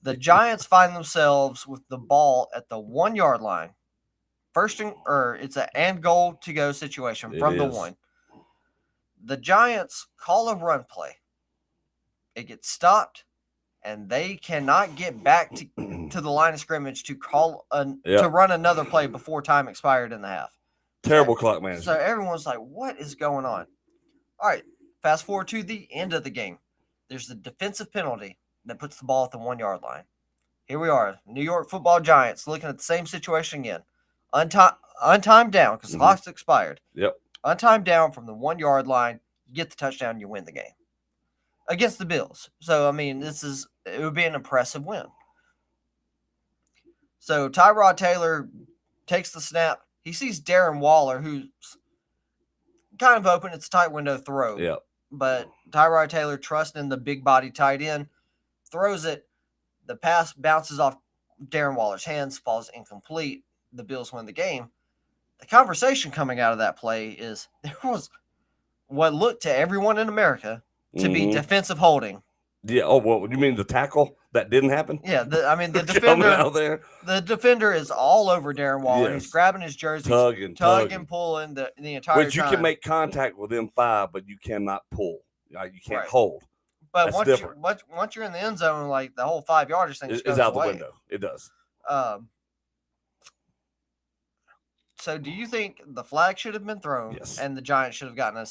[SPEAKER 8] The Giants find themselves with the ball at the 1-yard line. It's an and goal to go situation from the 1. The Giants call a run play. It gets stopped, and they cannot get back to the line of scrimmage to to run another play before time expired in the half.
[SPEAKER 7] Terrible clock management.
[SPEAKER 8] So everyone's like, what is going on? All right, fast forward to the end of the game. There's a defensive penalty that puts the ball at the 1-yard line. Here we are, New York Football Giants, looking at the same situation again. Untimed down because the clock's expired.
[SPEAKER 7] Yep.
[SPEAKER 8] Untimed down from the 1-yard line, you get the touchdown, you win the game against the Bills. So, I mean, it would be an impressive win. So, Tyrod Taylor takes the snap. He sees Darren Waller, who's kind of open. It's a tight window throw.
[SPEAKER 7] Yeah.
[SPEAKER 8] But Tyrod Taylor, trusting the big body tight end, throws it. The pass bounces off Darren Waller's hands, falls incomplete. The Bills win the game. The conversation coming out of that play is there was what looked to everyone in America to be defensive holding.
[SPEAKER 7] Yeah. Oh, well, you mean the tackle that didn't happen?
[SPEAKER 8] Yeah. The defender
[SPEAKER 7] out there.
[SPEAKER 8] The defender is all over Darren Waller.
[SPEAKER 7] Yes.
[SPEAKER 8] He's grabbing his jersey, tugging, pulling the entire time.
[SPEAKER 7] Which you can make contact with them 5, but you cannot pull. You can't hold.
[SPEAKER 8] But once you're in the end zone, like the whole 5-yarders thing
[SPEAKER 7] is
[SPEAKER 8] goes
[SPEAKER 7] out
[SPEAKER 8] away.
[SPEAKER 7] the window. It does.
[SPEAKER 8] So do you think the flag should have been thrown and the Giants should have gotten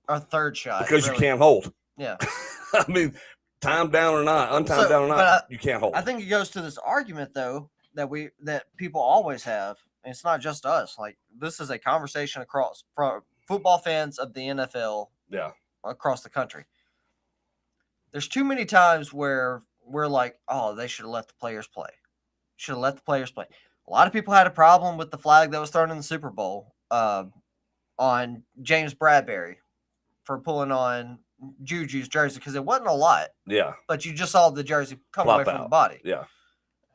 [SPEAKER 8] a third shot?
[SPEAKER 7] Because you can't hold.
[SPEAKER 8] Yeah.
[SPEAKER 7] I mean, timed down or not, untimed down or not, you can't hold.
[SPEAKER 8] I think it goes to this argument, though, that people always have, and it's not just us. Like, this is a conversation across from football fans of the NFL across the country. There's too many times where we're like, oh, they should have let the players play. Should have let the players play. A lot of people had a problem with the flag that was thrown in the Super Bowl on James Bradbury for pulling on Juju's jersey because it wasn't a lot.
[SPEAKER 7] Yeah.
[SPEAKER 8] But you just saw the jersey come away from the body.
[SPEAKER 7] Yeah.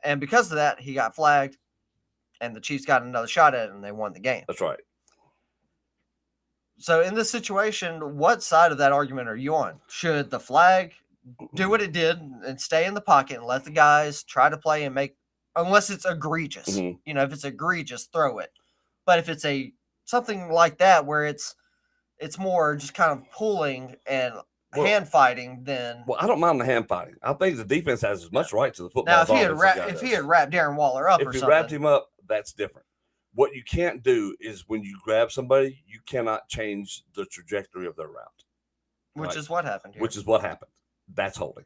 [SPEAKER 8] And because of that, he got flagged, and the Chiefs got another shot at it, and they won the game.
[SPEAKER 7] That's right.
[SPEAKER 8] So in this situation, what side of that argument are you on? Should the flag do what it did and stay in the pocket and let the guys try to play and make, unless it's egregious. If it's egregious, throw it. But if it's something like that where it's more just kind of pulling and hand fighting, then
[SPEAKER 7] I don't mind the hand fighting. I think the defense has as much right to the football.
[SPEAKER 8] Now,
[SPEAKER 7] if he had
[SPEAKER 8] wrapped Darren Waller up,
[SPEAKER 7] if he wrapped him up, that's different. What you can't do is when you grab somebody, you cannot change the trajectory of their route.
[SPEAKER 8] Which is what happened here.
[SPEAKER 7] Which is what happened. That's holding.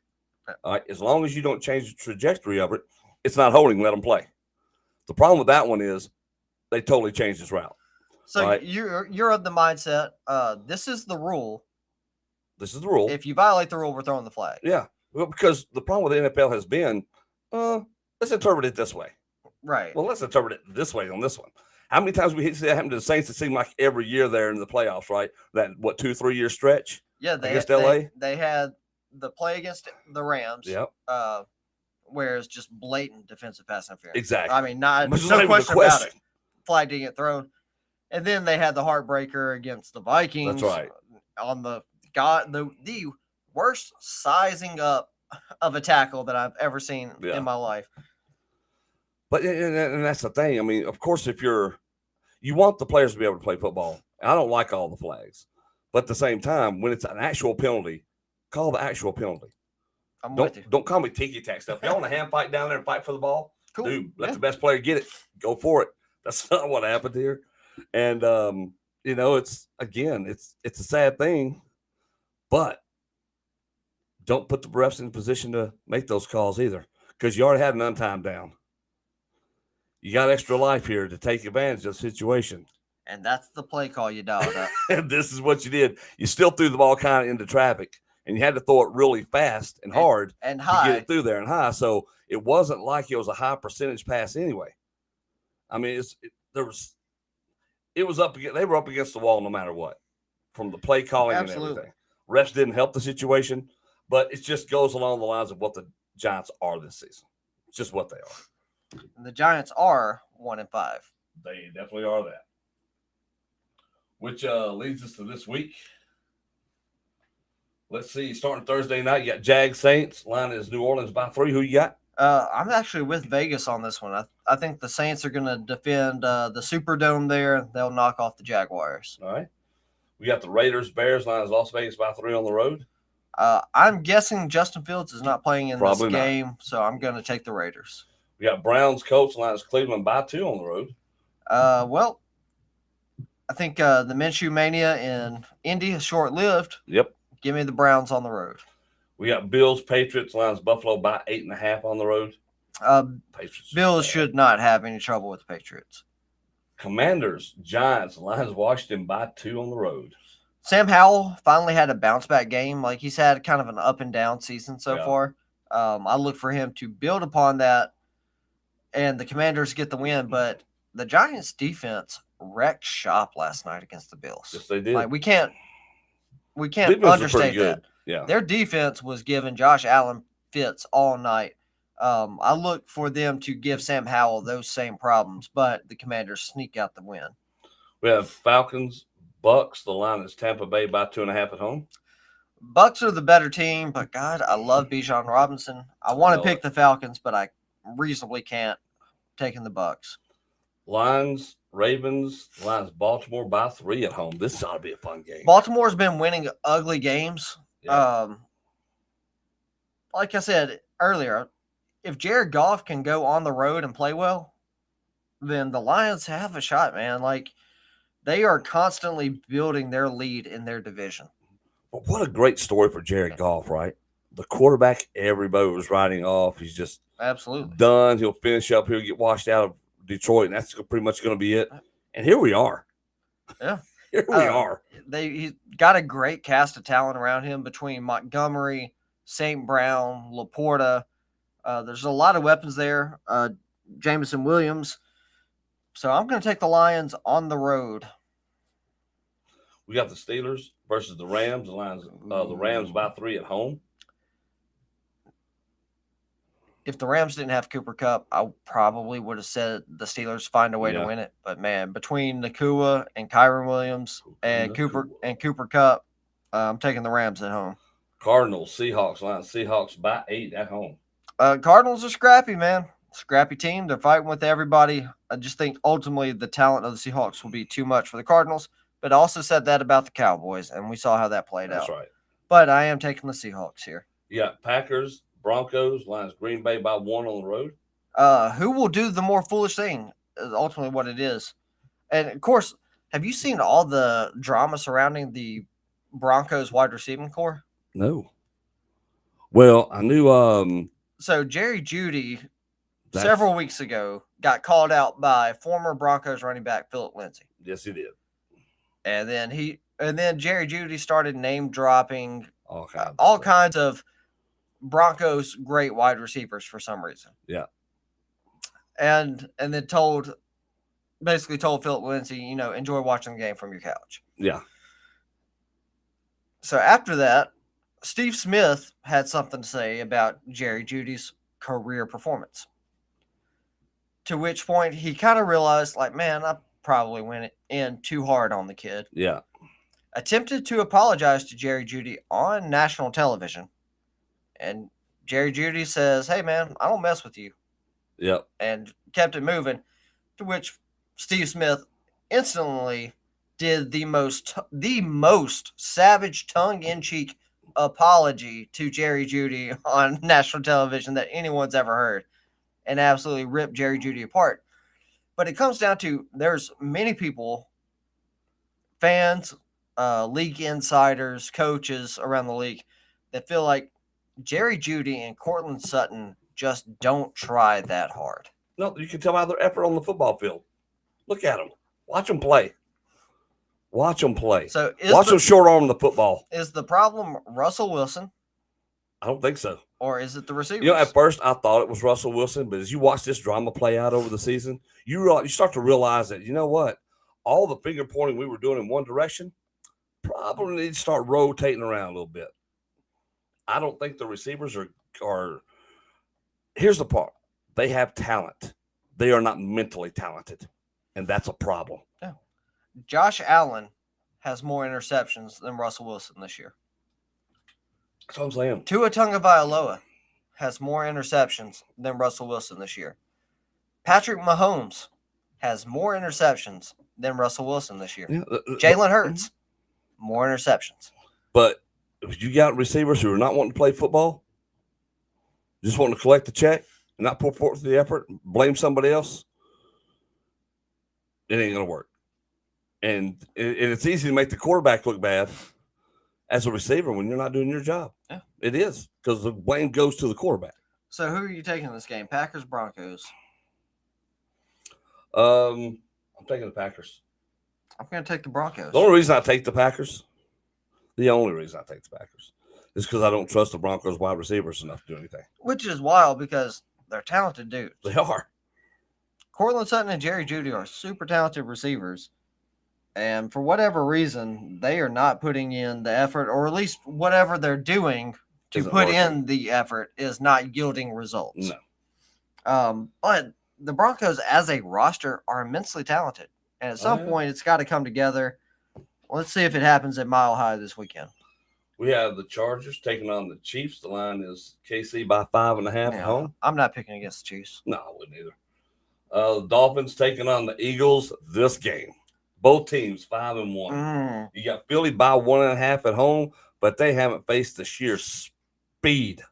[SPEAKER 7] All right. As long as you don't change the trajectory of it, it's not holding. Let them play. The problem with that one is they totally changed his route.
[SPEAKER 8] So you're of the mindset. This is the rule.
[SPEAKER 7] This is the rule.
[SPEAKER 8] If you violate the rule, we're throwing the flag.
[SPEAKER 7] Yeah. Well, because the problem with the NFL has been, let's interpret it this way.
[SPEAKER 8] Right.
[SPEAKER 7] Well, let's interpret it this way on this one. How many times we see that happen to the Saints? It seemed like every year there in the playoffs, right? That 2-3 year stretch.
[SPEAKER 8] Yeah,
[SPEAKER 7] against LA.
[SPEAKER 8] They had the play against the Rams.
[SPEAKER 7] Yep.
[SPEAKER 8] Where it's just blatant defensive pass interference.
[SPEAKER 7] Exactly.
[SPEAKER 8] I mean, no question about it. Flag didn't get thrown. And then they had the heartbreaker against the Vikings.
[SPEAKER 7] That's right.
[SPEAKER 8] On the worst sizing up of a tackle that I've ever seen in my life.
[SPEAKER 7] But and that's the thing. I mean, of course, if you want the players to be able to play football. I don't like all the flags, but at the same time, when it's an actual penalty, call the actual penalty. Don't call me tiki-tack stuff. If you want a hand fight down there and fight for the ball,
[SPEAKER 8] cool.
[SPEAKER 7] Dude, let the best player get it. Go for it. That's not what happened here. And it's a sad thing, but don't put the refs in a position to make those calls either, because you already had an untimed down. You got extra life here to take advantage of the situation.
[SPEAKER 8] And that's the play call you dialed up.
[SPEAKER 7] And this is what you did. You still threw the ball kind of into traffic, and you had to throw it really fast and hard
[SPEAKER 8] and high
[SPEAKER 7] to get it through there and high. So it wasn't like it was a high percentage pass anyway. I mean, they were up against the wall no matter what, from the play calling and everything. Refs didn't help the situation, but it just goes along the lines of what the Giants are this season. It's just what they are.
[SPEAKER 8] The Giants are 1-5.
[SPEAKER 7] They definitely are that. Which leads us to this week. Let's see. Starting Thursday night, you got Jags Saints. Line is New Orleans by 3. Who you got?
[SPEAKER 8] I'm actually with Vegas on this one. I think the Saints are going to defend the Superdome there. They'll knock off the Jaguars.
[SPEAKER 7] All right. We got the Raiders, Bears. Line is Las Vegas by 3 on the road.
[SPEAKER 8] I'm guessing Justin Fields is not playing in this game, so I'm going to take the Raiders.
[SPEAKER 7] We got Browns, Colts. Line is Cleveland by 2 on the road.
[SPEAKER 8] Well, I think the Minshew mania in Indy is short-lived.
[SPEAKER 7] Yep.
[SPEAKER 8] Give me the Browns on the road.
[SPEAKER 7] We got Bills, Patriots. Line's Buffalo by 8.5 on the road.
[SPEAKER 8] Bills should not have any trouble with the Patriots.
[SPEAKER 7] Commanders, Giants. Line's Washington by 2 on the road.
[SPEAKER 8] Sam Howell finally had a bounce-back game. Like, he's had kind of an up-and-down season so far. I look for him to build upon that, and the Commanders get the win. But the Giants' defense wrecked shop last night against the Bills.
[SPEAKER 7] Yes, they did.
[SPEAKER 8] Like, we can't understate that.
[SPEAKER 7] Yeah.
[SPEAKER 8] Their defense was giving Josh Allen fits all night. I look for them to give Sam Howell those same problems, but the Commanders sneak out the win.
[SPEAKER 7] We have Falcons, Bucks. The line is Tampa Bay by 2.5 at home.
[SPEAKER 8] Bucks are the better team, but God, I love Bijan Robinson. I want to pick the Falcons, but I reasonably can't. Taking the Bucks.
[SPEAKER 7] Lions, Ravens. Lions, Baltimore by 3 at home. This ought to be a fun game.
[SPEAKER 8] Baltimore's been winning ugly games.
[SPEAKER 7] Yeah.
[SPEAKER 8] Like I said earlier, if Jared Goff can go on the road and play well, then the Lions have a shot, man. Like, they are constantly building their lead in their division.
[SPEAKER 7] But what a great story for Jared Goff, right? The quarterback everybody was writing off. He's just
[SPEAKER 8] absolutely
[SPEAKER 7] done. He'll finish up. He'll get washed out of Detroit, and that's pretty much going to be it. And here we are.
[SPEAKER 8] Yeah.
[SPEAKER 7] Here we are.
[SPEAKER 8] He's got a great cast of talent around him between Montgomery, St. Brown, Laporta. There's a lot of weapons there. Jameson Williams. So I'm going to take the Lions on the road.
[SPEAKER 7] We got the Steelers versus the Rams. The Rams by 3 at home.
[SPEAKER 8] If the Rams didn't have Cooper Kupp, I probably would have said the Steelers find a way to win it. But man, between Nakua and Kyron Williams and Cooper Kupp, I'm taking the Rams at home.
[SPEAKER 7] Cardinals, Seahawks. Line Seahawks by 8 at home.
[SPEAKER 8] Cardinals are scrappy, man. scrappy team. They're fighting with everybody. I just think ultimately the talent of the Seahawks will be too much for the Cardinals. But I also said that about the Cowboys, and we saw how that played out.
[SPEAKER 7] That's right.
[SPEAKER 8] But I am taking the Seahawks here.
[SPEAKER 7] Yeah, Packers, Broncos, Lions, Green Bay by 1 on the road.
[SPEAKER 8] Who will do the more foolish thing is ultimately what it is. And, of course, have you seen all the drama surrounding the Broncos wide receiving core?
[SPEAKER 7] No. Well, I knew
[SPEAKER 8] So Jerry Jeudy several weeks ago got called out by former Broncos running back Philip Lindsay.
[SPEAKER 7] Yes, he did.
[SPEAKER 8] And then Jerry Jeudy started name dropping
[SPEAKER 7] all
[SPEAKER 8] kinds of Broncos great wide receivers for some reason.
[SPEAKER 7] Yeah.
[SPEAKER 8] And then basically told Philip Lindsay, enjoy watching the game from your couch.
[SPEAKER 7] Yeah.
[SPEAKER 8] So after that, Steve Smith had something to say about Jerry Jeudy's career performance. To which point he kind of realized, like, man, I probably went in too hard on the kid.
[SPEAKER 7] Yeah.
[SPEAKER 8] Attempted to apologize to Jerry Jeudy on national television. And Jerry Jeudy says, hey, man, I don't mess with you.
[SPEAKER 7] Yep.
[SPEAKER 8] And kept it moving. To which Steve Smith instantly did the most savage tongue-in-cheek apology to Jerry Jeudy on national television that anyone's ever heard, and absolutely ripped Jerry Jeudy apart. But it comes down to there's many people, fans, league insiders, coaches around the league that feel like Jerry Jeudy and Cortland Sutton just don't try that hard.
[SPEAKER 7] No, you can tell by their effort on the football field. Look at them. Watch them play. Watch them play.
[SPEAKER 8] So
[SPEAKER 7] watch them short arm the football.
[SPEAKER 8] Is the problem Russell Wilson?
[SPEAKER 7] I don't think so.
[SPEAKER 8] Or is it the receivers?
[SPEAKER 7] At first I thought it was Russell Wilson, but as you watch this drama play out over the season, you start to realize that, you know what? All the finger pointing we were doing in one direction probably need to start rotating around a little bit. I don't think the receivers are – here's the part. They have talent. They are not mentally talented, and that's a problem.
[SPEAKER 8] Yeah. Josh Allen has more interceptions than Russell Wilson this year.
[SPEAKER 7] That's what I'm saying.
[SPEAKER 8] Tua Tagovailoa has more interceptions than Russell Wilson this year. Patrick Mahomes has more interceptions than Russell Wilson this year. Yeah, Jalen Hurts, more interceptions.
[SPEAKER 7] But if you got receivers who are not wanting to play football, just wanting to collect the check and not put forth the effort, blame somebody else, it ain't going to work. And it's easy to make the quarterback look bad as a receiver when you're not doing your job.
[SPEAKER 8] Yeah.
[SPEAKER 7] It is, because the blame goes to the quarterback.
[SPEAKER 8] So who are you taking in this game? Packers, Broncos?
[SPEAKER 7] I'm taking the Packers.
[SPEAKER 8] I'm going to take the Broncos.
[SPEAKER 7] The only reason I take the Packers is because I don't trust the Broncos wide receivers enough to do anything.
[SPEAKER 8] Which is wild because they're talented dudes.
[SPEAKER 7] They are.
[SPEAKER 8] Cortland Sutton and Jerry Jeudy are super talented receivers. And for whatever reason, they are not putting in the effort, or at least whatever they're doing to put in the effort is not yielding results.
[SPEAKER 7] No.
[SPEAKER 8] But the Broncos as a roster are immensely talented. And at some point, it's got to come together. Let's see if it happens at Mile High this weekend.
[SPEAKER 7] We have the Chargers taking on the Chiefs. The line is KC by 5.5 at home.
[SPEAKER 8] I'm not picking against the Chiefs.
[SPEAKER 7] No, I wouldn't either. The Dolphins taking on the Eagles this game. Both teams 5-1. You got Philly by 1.5 at home, but they haven't faced the sheer speed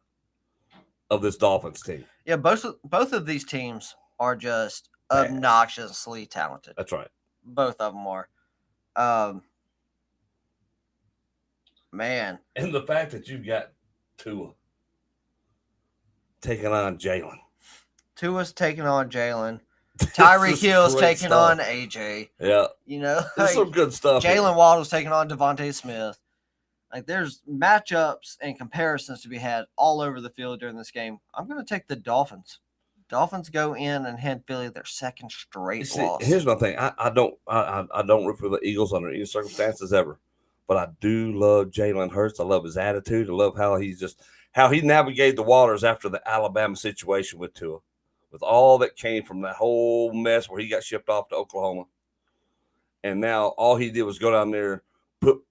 [SPEAKER 7] of this Dolphins team.
[SPEAKER 8] Yeah, both of these teams are just obnoxiously talented.
[SPEAKER 7] That's right.
[SPEAKER 8] Both of them are. Man.
[SPEAKER 7] And the fact that you've got Tua taking on Jalen.
[SPEAKER 8] Tua's taking on Jalen. Tyreek Hill's taking on AJ.
[SPEAKER 7] Yeah. There's some good stuff.
[SPEAKER 8] Jalen Waddle's taking on Devontae Smith. Like, there's matchups and comparisons to be had all over the field during this game. I'm going to take the Dolphins. Dolphins go in and hand Philly their second straight loss.
[SPEAKER 7] Here's my thing. I don't root for the Eagles under any circumstances ever. But I do love Jalen Hurts. I love his attitude. I love how he navigated the waters after the Alabama situation with Tua. With all that came from that whole mess where he got shipped off to Oklahoma. And now all he did was go down there, put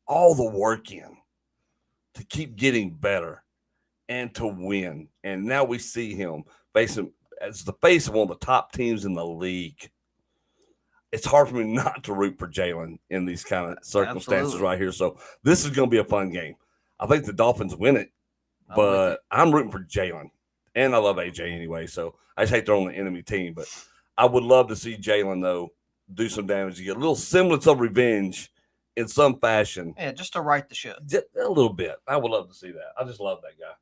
[SPEAKER 7] all the work in to keep getting better and to win. And now we see him facing as the face of one of the top teams in the league, it's hard for me not to root for Jalen in these kind of circumstances right here. So this is going to be a fun game. I think the Dolphins win it, but I'm rooting for Jalen. And I love AJ anyway, so I just hate they're on the enemy team. But I would love to see Jalen, though, do some damage to get a little semblance of revenge in some fashion.
[SPEAKER 8] Yeah, just to right the ship.
[SPEAKER 7] Just a little bit. I would love to see that. I just love that guy.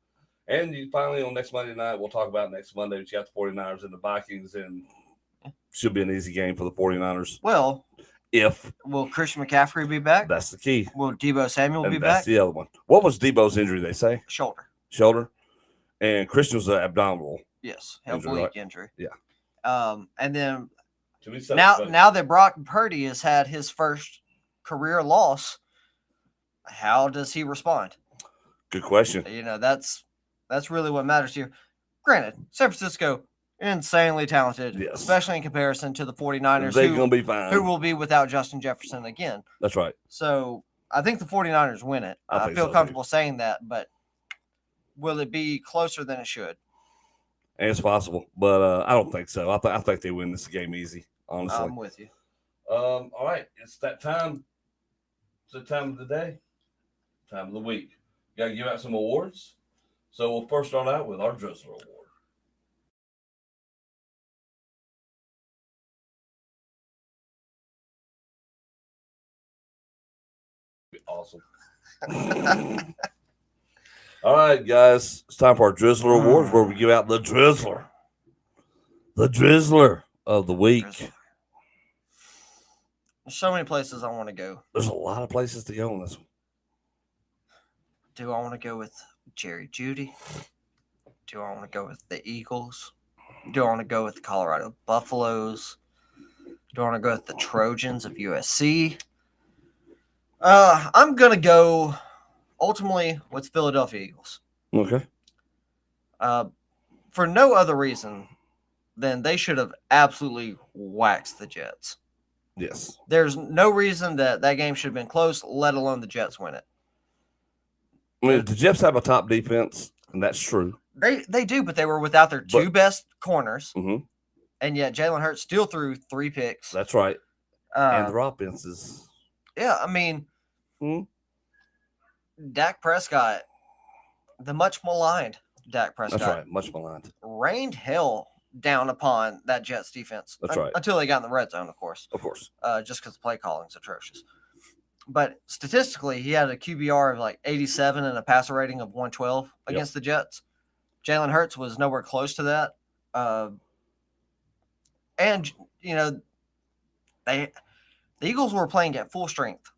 [SPEAKER 7] And finally, on next Monday night, we'll talk about next Monday, but you got the 49ers and the Vikings, and should be an easy game for the 49ers.
[SPEAKER 8] Well,
[SPEAKER 7] if
[SPEAKER 8] will Christian McCaffrey be back?
[SPEAKER 7] That's the key.
[SPEAKER 8] Will Deebo Samuel be back?
[SPEAKER 7] That's the other one. What was Deebo's injury, they say?
[SPEAKER 8] Shoulder.
[SPEAKER 7] And Christian was an abdominal.
[SPEAKER 8] Yes, oblique injury.
[SPEAKER 7] Yeah.
[SPEAKER 8] And then now that Brock Purdy has had his first career loss, how does he respond?
[SPEAKER 7] Good question.
[SPEAKER 8] That's really what matters here. Granted, San Francisco, insanely talented, especially in comparison to the 49ers.
[SPEAKER 7] They're going to be fine.
[SPEAKER 8] Who will be without Justin Jefferson again.
[SPEAKER 7] That's right.
[SPEAKER 8] So I think the 49ers win it. I feel comfortable saying that, but will it be closer than it should?
[SPEAKER 7] And it's possible, but I don't think so. I think they win this game easy, honestly.
[SPEAKER 8] I'm with you.
[SPEAKER 7] All right. It's that time. It's the time of the day, time of the week. Got to give out some awards. So we'll first start out with our Drizzler Award. Awesome. All right, guys. It's time for our Drizzler Awards where we give out the Drizzler. The Drizzler of the week.
[SPEAKER 8] There's so many places I want to go.
[SPEAKER 7] There's a lot of places to go on this one.
[SPEAKER 8] Do I want to go with Jerry Jeudy? Do I want to go with the Eagles? Do I want to go with the Colorado Buffaloes? Do I want to go with the Trojans of USC? I'm going to go ultimately with Philadelphia Eagles.
[SPEAKER 7] Okay.
[SPEAKER 8] For no other reason than they should have absolutely waxed the Jets.
[SPEAKER 7] Yes.
[SPEAKER 8] There's no reason that game should have been close, let alone the Jets win it.
[SPEAKER 7] I mean, the Jets have a top defense, and that's true.
[SPEAKER 8] They do, but they were without their two best corners, and yet Jalen Hurts still threw 3 picks.
[SPEAKER 7] That's right. And their offense is...
[SPEAKER 8] Yeah, I mean, Dak Prescott, the much maligned Dak Prescott.
[SPEAKER 7] That's right, much maligned.
[SPEAKER 8] Rained hell down upon that Jets defense.
[SPEAKER 7] That's right.
[SPEAKER 8] Until they got in the red zone, of course.
[SPEAKER 7] Of course.
[SPEAKER 8] Just because the play calling is atrocious. But statistically, he had a QBR of like 87 and a passer rating of 112 against the Jets. Jalen Hurts was nowhere close to that. And, the Eagles were playing at full strength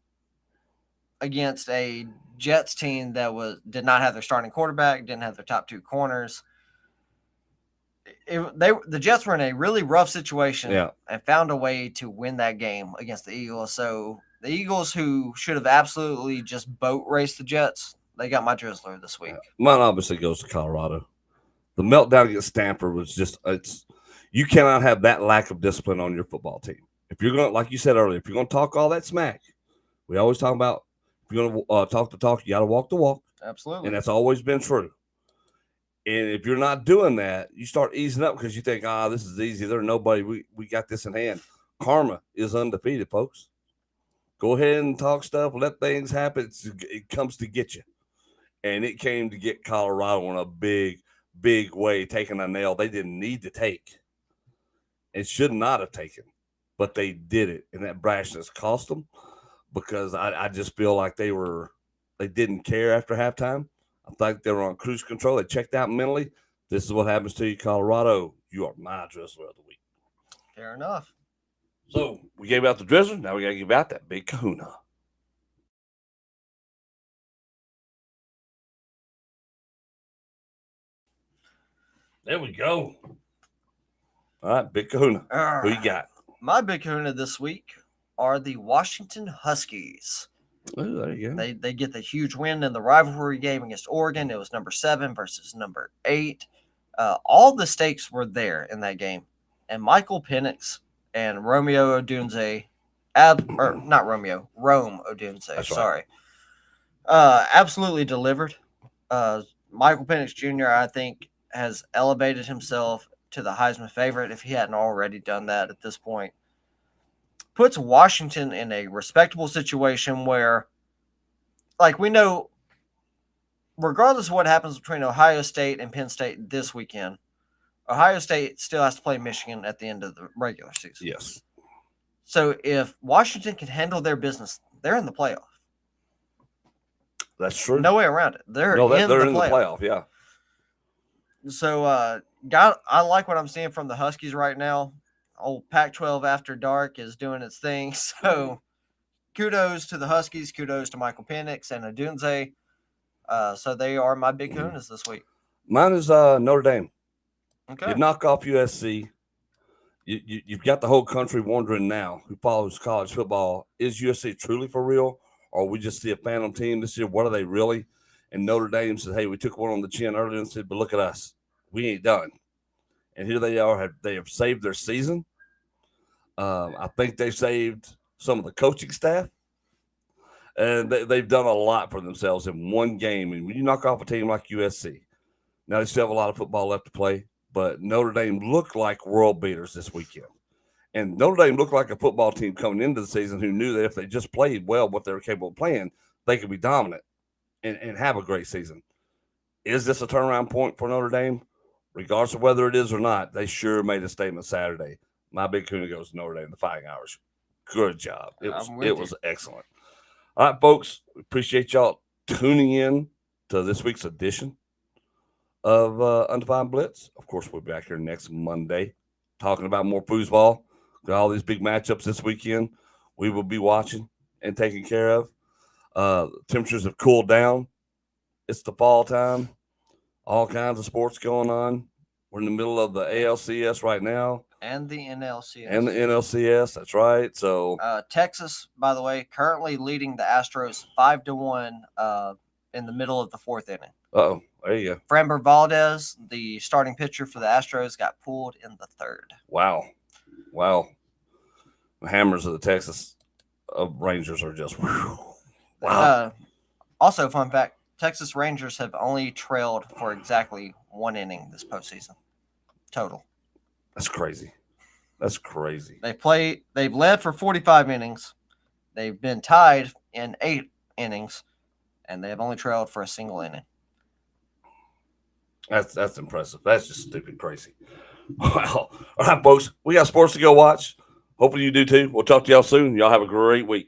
[SPEAKER 8] against a Jets team that did not have their starting quarterback, didn't have their top 2 corners. The Jets were in a really rough situation and found a way to win that game against the Eagles. So the Eagles, who should have absolutely just boat raced the Jets, they got my Drizzler this week.
[SPEAKER 7] Mine obviously goes to Colorado. The meltdown against Stanford was just you cannot have that lack of discipline on your football team. If you're going to, like you said earlier, if you're going to talk all that smack, we always talk about if you're going to talk the talk, you got to walk the walk.
[SPEAKER 8] Absolutely.
[SPEAKER 7] And that's always been true. And if you're not doing that, you start easing up because you think, this is easy. There's nobody. We got this in hand. Karma is undefeated, folks. Go ahead and talk stuff. Let things happen. It comes to get you. And it came to get Colorado in a big, big way, taking a nail they didn't need to take. It should not have taken. But they did it. And that brashness cost them because I just feel like they didn't care after halftime. I think they were on cruise control. They checked out mentally. This is what happens to you, Colorado. You are my Drizzler of the week.
[SPEAKER 8] Fair enough.
[SPEAKER 7] So we gave out the Drizzler. Now we got to give out that big kahuna. There we go. All right, big kahuna. Who you got?
[SPEAKER 8] My big kahuna this week are the Washington Huskies.
[SPEAKER 7] Oh, there you go.
[SPEAKER 8] They get the huge win in the rivalry game against Oregon. It was number 7 versus number 8. All the stakes were there in that game. And Michael Penix and Romeo Odunze, Rome Odunze, sorry, absolutely delivered. Michael Penix Jr., I think, has elevated himself to the Heisman favorite if he hadn't already done that at this point. Puts Washington in a respectable situation where, like, we know, regardless of what happens between Ohio State and Penn State this weekend, Ohio State still has to play Michigan at the end of the regular season.
[SPEAKER 7] Yes.
[SPEAKER 8] So if Washington can handle their business, they're in the playoff.
[SPEAKER 7] That's true.
[SPEAKER 8] No way around it. They're in the playoff.
[SPEAKER 7] Yeah.
[SPEAKER 8] So, I like what I'm seeing from the Huskies right now. Old Pac-12 After Dark is doing its thing. So, kudos to the Huskies. Kudos to Michael Penix and Odunze. So they are my big Cougars this week.
[SPEAKER 7] Mine is Notre Dame.
[SPEAKER 8] Okay.
[SPEAKER 7] You knock off USC. You've got the whole country wondering now, who follows college football, is USC truly for real, or we just see a phantom team this year? What are they really? And Notre Dame said, hey, we took one on the chin earlier and said, but look at us. We ain't done. And here they are. They have saved their season. I think they've saved some of the coaching staff. And they've done a lot for themselves in one game. And when you knock off a team like USC, now they still have a lot of football left to play, but Notre Dame looked like world beaters this weekend. And Notre Dame looked like a football team coming into the season who knew that if they just played well what they were capable of playing, they could be dominant and have a great season. Is this a turnaround point for Notre Dame? Regardless of whether it is or not, they sure made a statement Saturday. My big Cougar goes to Notre Dame, the Fighting Irish. Good job. It was excellent. All right, folks, we appreciate y'all tuning in to this week's edition of Undefined Blitz. Of course, we'll be back here next Monday talking about more foosball. Got all these big matchups this weekend we will be watching and taking care of. Temperatures have cooled down. It's the fall time. All kinds of sports going on. We're in the middle of the ALCS right now.
[SPEAKER 8] And the NLCS.
[SPEAKER 7] That's right. So
[SPEAKER 8] Texas, by the way, currently leading the Astros 5-1 in the middle of the fourth inning.
[SPEAKER 7] Uh-oh. There you go.
[SPEAKER 8] Framber Valdez, the starting pitcher for the Astros, got pulled in the third.
[SPEAKER 7] Wow. The hammers of the Texas Rangers are just whew. Wow.
[SPEAKER 8] Also, fun fact, Texas Rangers have only trailed for exactly one inning this postseason total.
[SPEAKER 7] That's crazy.
[SPEAKER 8] They've led for 45 innings. They've been tied in 8 innings, and they have only trailed for a single inning.
[SPEAKER 7] That's impressive. That's just stupid crazy. Wow. All right, folks. We got sports to go watch. Hopefully you do too. We'll talk to y'all soon. Y'all have a great week.